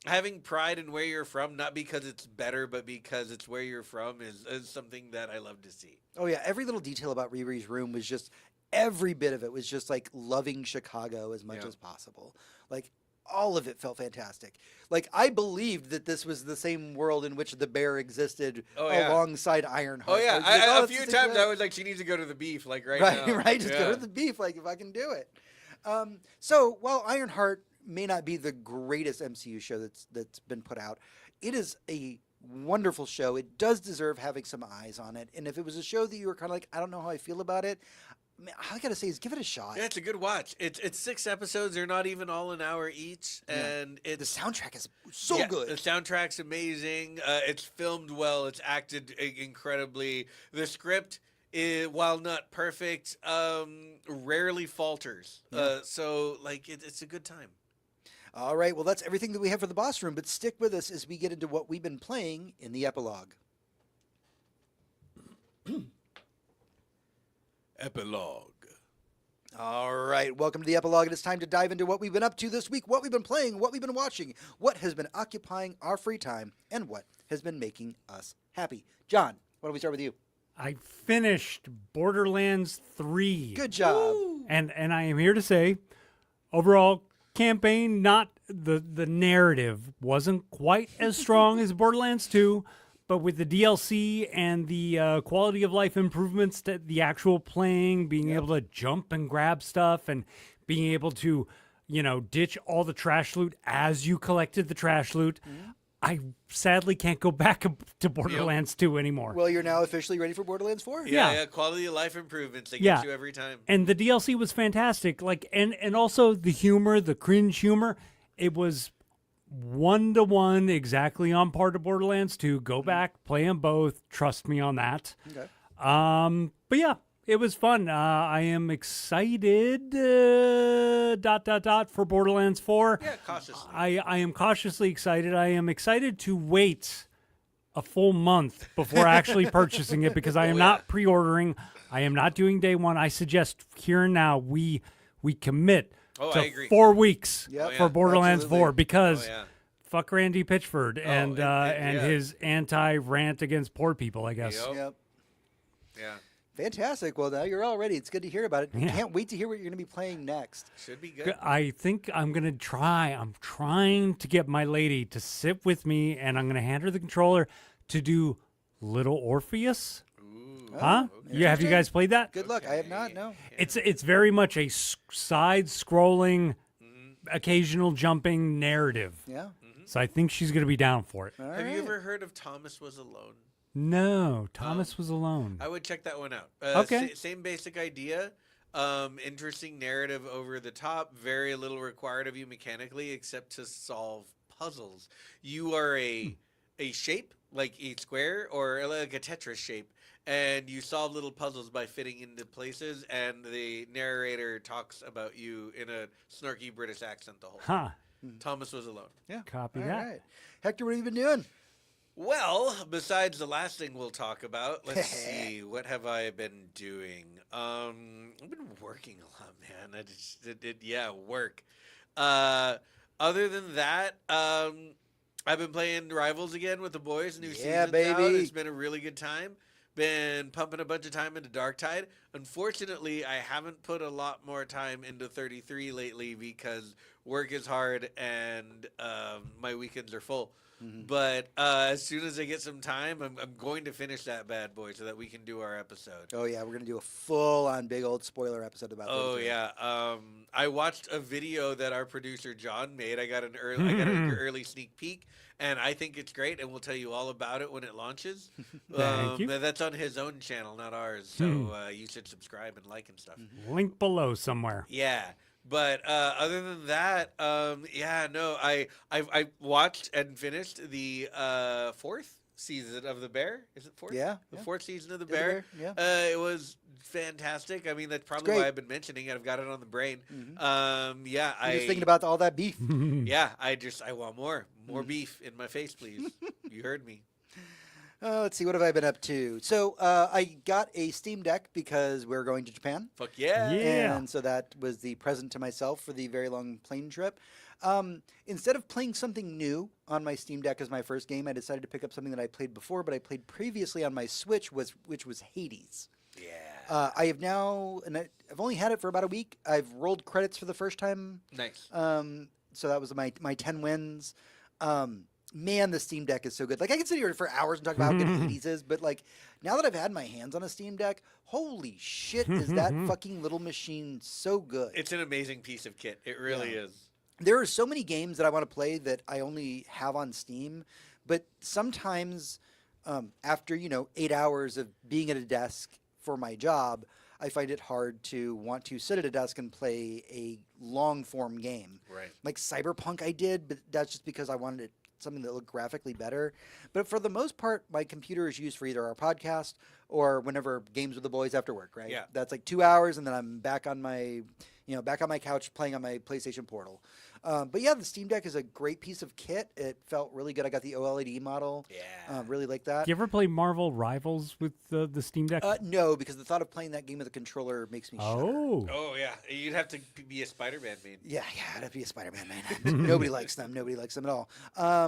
Having pride in where you're from, not because it's better, but because it's where you're from, is something that I love to see. Oh yeah, every little detail about Riri's room was just every bit of it was just like loving Chicago as much Yeah. as possible. Like all of it felt fantastic. Like I believed that this was the same world in which the bear existed Oh, yeah. alongside Ironheart. Oh yeah, I was like, a it's few the same times thing. I was like, she needs to go to the beef, like right right, now. right. Just go Yeah. to the beef, like if I can do it. So while Ironheart may not be the greatest MCU show that's been put out, it is a wonderful show. It does deserve having some eyes on it. And if it was a show that you were kind of like, I don't know how I feel about it, man, all I gotta say is give it a shot. Yeah, it's a good watch. It's 6 episodes. They're not even all an hour each, and The it's soundtrack is so yeah, good. The soundtrack's amazing. It's filmed well. It's acted incredibly. The script, while not perfect, rarely falters. Yeah. So like it's a good time. All right, well that's everything that we have for the boss room. But stick with us as we get into what we've been playing in the epilogue. Epilogue. All right, welcome to the epilogue. It is time to dive into what we've been up to this week, what we've been playing, what we've been watching, what has been occupying our free time, and what has been making us happy. John, why don't we start with you? I finished Borderlands 3. Good job. And I am here to say, overall campaign, not the narrative wasn't quite as strong as Borderlands 2, but with the DLC and the quality of life improvements, to the actual playing, being able to jump and grab stuff, and being able to, ditch all the trash loot as you collected the trash loot. I sadly can't go back to Borderlands 2 anymore. Well, you're now officially ready for Borderlands 4? Yeah. Quality of life improvements they Yeah. get you every time. And the DLC was fantastic. Like, and also the humor, the cringe humor, it was 1-to-1 exactly on par to Borderlands 2. Go back, play them both. Trust me on that. Okay. But yeah, it was fun. I am excited. For Borderlands 4. Yeah, cautiously. I am cautiously excited. I am excited to wait a full month before actually purchasing it because I am not pre-ordering. I am not doing day one. I suggest here and now we commit I to agree. 4 weeks Yep. for Borderlands absolutely. 4 because Oh, yeah. fuck Randy Pitchford and yeah. his anti-rant against poor people, I guess. Yep. Yep. Yeah. Fantastic. Well, now you're all ready. It's good to hear about it. Yeah. Can't wait to hear what you're going to be playing next. Should be good. I think I'm going to try. I'm trying to get my lady to sit with me, and I'm going to hand her the controller to do Little Orpheus. Ooh. Huh? Yeah, have you guys played that? Good luck. I have not, no. It's very much a side-scrolling, occasional jumping narrative. Yeah. So I think she's going to be down for it. All Have you right. ever heard of Thomas Was Alone? No, Thomas was alone. I would check that one out. Okay. Same basic idea. Interesting narrative over the top. Very little required of you mechanically except to solve puzzles. You are a shape, like a square or like a Tetris shape, and you solve little puzzles by fitting into places, and the narrator talks about you in a snarky British accent the whole time. Huh. Thomas Was Alone. Yeah. Copy All that. right. Hector, what have you been doing? Well, besides the last thing we'll talk about, let's see. What have I been doing? I've been working a lot, man. Yeah, work. Uh, Other than that, I've been playing Rivals again with the boys. New Yeah, season's out. It's baby. been a really good time. Been pumping a bunch of time into Darktide. Unfortunately, I haven't put a lot more time into 33 lately because work is hard and my weekends are full. Mhm. But as soon as I get some time, I'm going to finish that bad boy so that we can do our episode. Oh yeah, we're gonna do a full-on big old spoiler episode about Oh 33. yeah. I watched a video that our producer John made. I got an early sneak peek, and I think it's great. And we'll tell you all about it when it launches. Thank you. That's on his own channel, not ours. So you should subscribe and like and stuff. Link below somewhere. Yeah. But other than that, yeah, no, I watched and finished the fourth season of The Bear. Is it fourth? Yeah, The yeah. fourth season of The The Bear. Bear, yeah. It was fantastic. I mean, that's probably great. why I've been mentioning it. I've got it on the brain. You're Yeah, just thinking about all that beef. yeah, I want more beef in my face, please. You heard me. Let's see, what have I been up to? So I got a Steam Deck because we're going to Japan. Fuck yeah. Yeah. And so that was the present to myself for the very long plane trip. Instead of playing something new on my Steam Deck as my first game, I decided to pick up something that I played before, but I played previously on my Switch, which was Hades. Yeah. I have now, and I've only had it for about a week. I've rolled credits for the first time. Nice. So that was my 10 wins. Man, the Steam Deck is so good. Like, I can sit here for hours and talk about how good Hades is, but like, now that I've had my hands on a Steam Deck, holy shit, is that fucking little machine so good. It's an amazing piece of kit. It really is. There are so many games that I want to play that I only have on Steam, but sometimes after 8 hours of being at a desk for my job, I find it hard to want to sit at a desk and play a long form game. Right. Like Cyberpunk I did, but that's just because I wanted it something that looked graphically better. But for the most part, my computer is used for either our podcast or whenever games with the boys after work, right? Yeah. That's like 2 hours and then I'm back on my couch playing on my PlayStation Portal. But yeah, the Steam Deck is a great piece of kit. It felt really good. I got the OLED model. Yeah. Really like that. Do you ever play Marvel Rivals with the Steam Deck? No, because the thought of playing that game with a controller makes me shudder. Oh. Oh yeah, you'd have to be a Spider-Man main. Yeah, I'd have to be a Spider-Man man. Nobody likes them. Nobody likes them at all.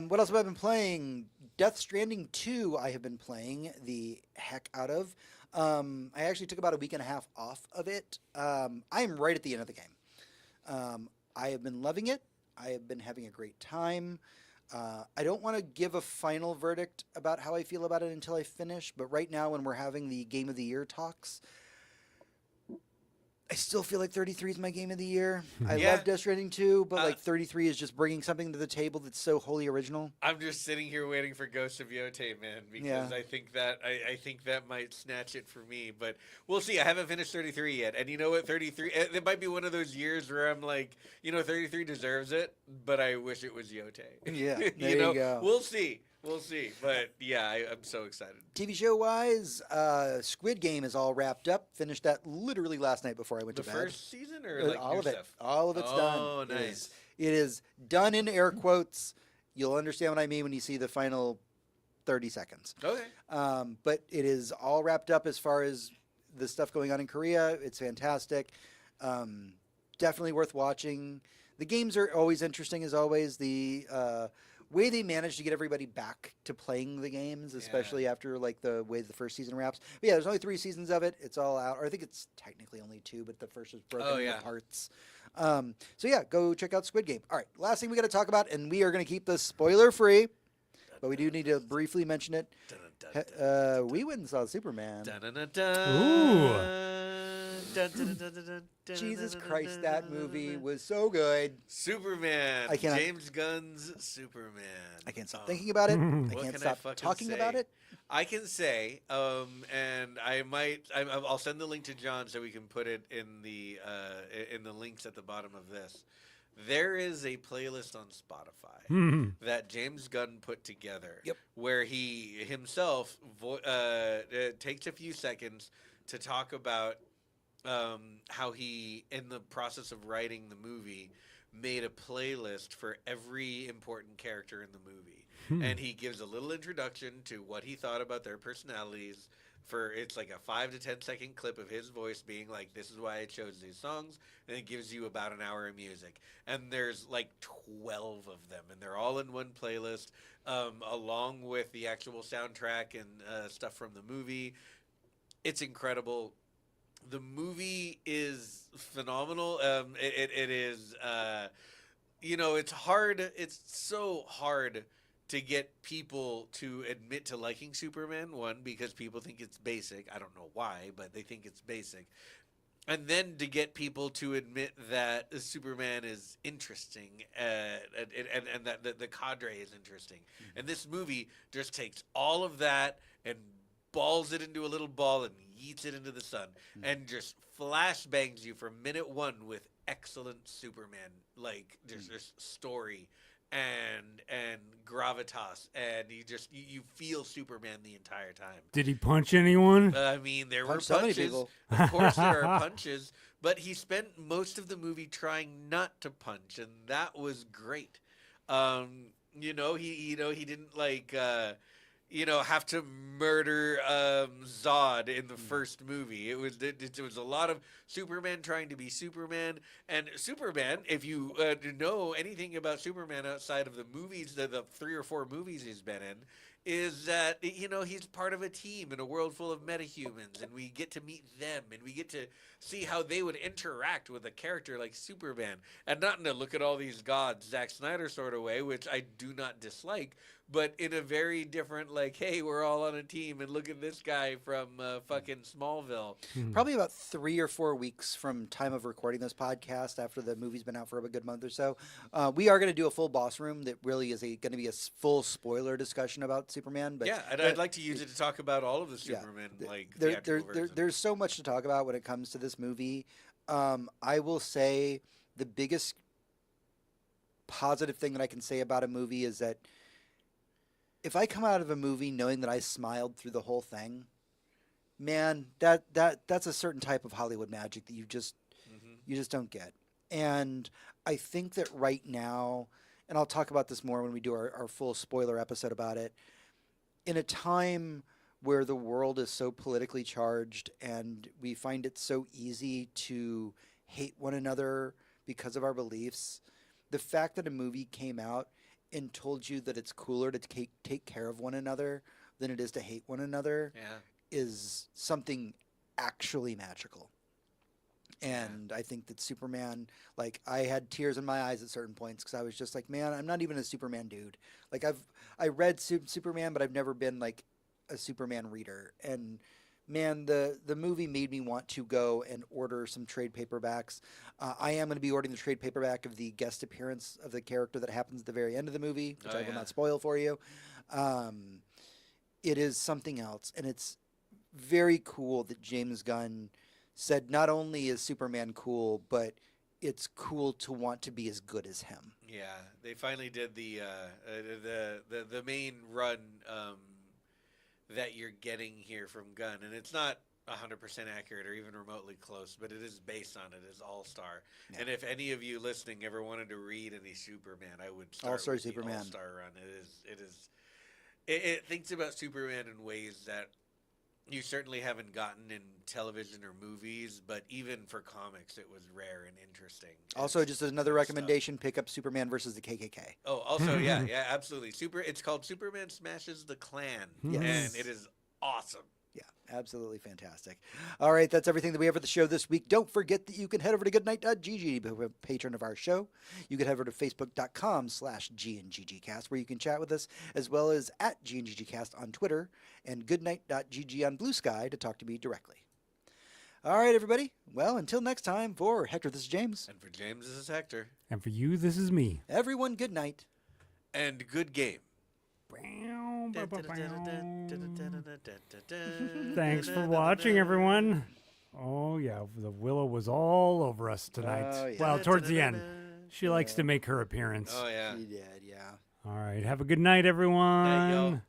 What else have I been playing? Death Stranding 2 I have been playing the heck out of. I actually took about a week and a half off of it. I am right at the end of the game. I have been loving it. I have been having a great time. I don't want to give a final verdict about how I feel about it until I finish, but right now when we're having the Game of the Year talks, I still feel like 33 is my game of the year. I Yeah. love Death Stranding 2, but like 33 is just bringing something to the table that's so wholly original. I'm just sitting here waiting for Ghost of Yote, man, because Yeah. I think that might snatch it for me. But we'll see. I haven't finished 33 yet, and you know what? 33. It might be one of those years where I'm like, 33 deserves it, but I wish it was Yote. Yeah, there you know, you go. We'll see. We'll see. But yeah, I'm so excited. TV show wise, Squid Game is all wrapped up. Finished that literally last night before I went The to bed. first season or like all new of it. stuff? All of it's done. Oh, It nice. is- It is done in air quotes. You'll understand what I mean when you see the final 30 seconds. Okay. But it is all wrapped up as far as the stuff going on in Korea. It's fantastic. Definitely worth watching. The games are always interesting, as always. The way they managed to get everybody back to playing the games, especially after like the way the first season wraps. But yeah, there's only 3 seasons of it. It's all out. Or I think it's technically only 2, but the first was broken into parts. So yeah, go check out Squid Game. All right, last thing we got to talk about, and we are going to keep this spoiler free, but we do need to briefly mention it. We went and saw Superman. Jesus Christ, that movie was so good. Superman. I cannot- James Gunn's Superman. I can't stop thinking about it. I What can't can I stop fucking talking say? about it. I can say, and I'll send the link to John so we can put it in the links at the bottom of this. There is a playlist on Spotify that James Gunn put together, where he himself takes a few seconds to talk about how he, in the process of writing the movie, made a playlist for every important character in the movie. and he gives a little introduction to what he thought about their personalities. It's like a 5 to 10 second clip of his voice being like, "This is why I chose these songs," and it gives you about an hour of music. And there's like 12 of them, and they're all in one playlist, along with the actual soundtrack and stuff from the movie. It's incredible. The movie is phenomenal. It is, it's hard. It's so hard to get people to admit to liking Superman, one, because people think it's basic. I don't know why, but they think it's basic. And then to get people to admit that Superman is interesting, and that the cadre is interesting. Mm-hmm. And this movie just takes all of that and balls it into a little ball and yeets it into the sun, and just flashbangs you from minute one with excellent Superman, like just story and gravitas, and you feel Superman the entire time. Did he punch anyone? I mean, there were Punch so many punches. people. Of course, there are punches, but he spent most of the movie trying not to punch, and that was great. He didn't have to murder Zod in the first movie. It was a lot of Superman trying to be Superman. And Superman, if you know anything about Superman outside of the movies, the 3 or 4 movies he's been in, is that, he's part of a team in a world full of metahumans, and we get to meet them, and we get to see how they would interact with a character like Superman. And not in a look at all these gods, Zack Snyder sort of way, which I do not dislike, but in a very different, like, hey, we're all on a team, and look at this guy from fucking Smallville. Probably about 3 or 4 weeks from time of recording this podcast, after the movie's been out for a good month or so, we are going to do a full boss room that really is going to be a full spoiler discussion about Superman. But yeah, and I'd like to use it to talk about all of the Superman, there's so much to talk about when it comes to this movie. I will say the biggest positive thing that I can say about a movie is that if I come out of a movie knowing that I smiled through the whole thing, man, that's a certain type of Hollywood magic that you just don't get. And I think that right now, and I'll talk about this more when we do our full spoiler episode about it, in a time where the world is so politically charged and we find it so easy to hate one another because of our beliefs, the fact that a movie came out and told you that it's cooler to take care of one another than it is to hate one another is something actually magical. And I think that Superman, like, I had tears in my eyes at certain points because I was just like, man, I'm not even a Superman dude. Like, I read Superman, but I've never been like a Superman reader. And man, the movie made me want to go and order some trade paperbacks. I am going to be ordering the trade paperback of the guest appearance of the character that happens at the very end of the movie, which I will not spoil for you. It is something else, and it's very cool that James Gunn said not only is Superman cool, but it's cool to want to be as good as him. Yeah, they finally did the main run that you're getting here from Gunn, and it's not 100% accurate or even remotely close, but it is based on it as All-Star. Yeah. And if any of you listening ever wanted to read any Superman, I would start All-Star with Superman. the All-Star run. It thinks about Superman in ways that you certainly haven't gotten in television or movies, but even for comics, it was rare and interesting. Also, just another recommendation: pick up Superman versus the KKK. Oh, also, yeah, absolutely. It's called Superman Smashes the Klan, Yes. and it is awesome. Yeah, absolutely fantastic. All right, that's everything that we have for the show this week. Don't forget that you can head over to goodnight.gg to be a patron of our show. You can head over to facebook.com/GNGGcast, where you can chat with us, as well as at GNGGcast on Twitter, and goodnight.gg on Blue Sky to talk to me directly. All right, everybody. Well, until next time, for Hector, this is James. And for James, this is Hector. And for you, this is me. Everyone, good night. And good game. Thanks for watching, everyone. Oh, yeah, the Willow was all over us tonight. Oh, yeah. Well, towards the end. She likes to make her appearance. Oh, yeah. She did, yeah. All right, have a good night, everyone. Night, y'all.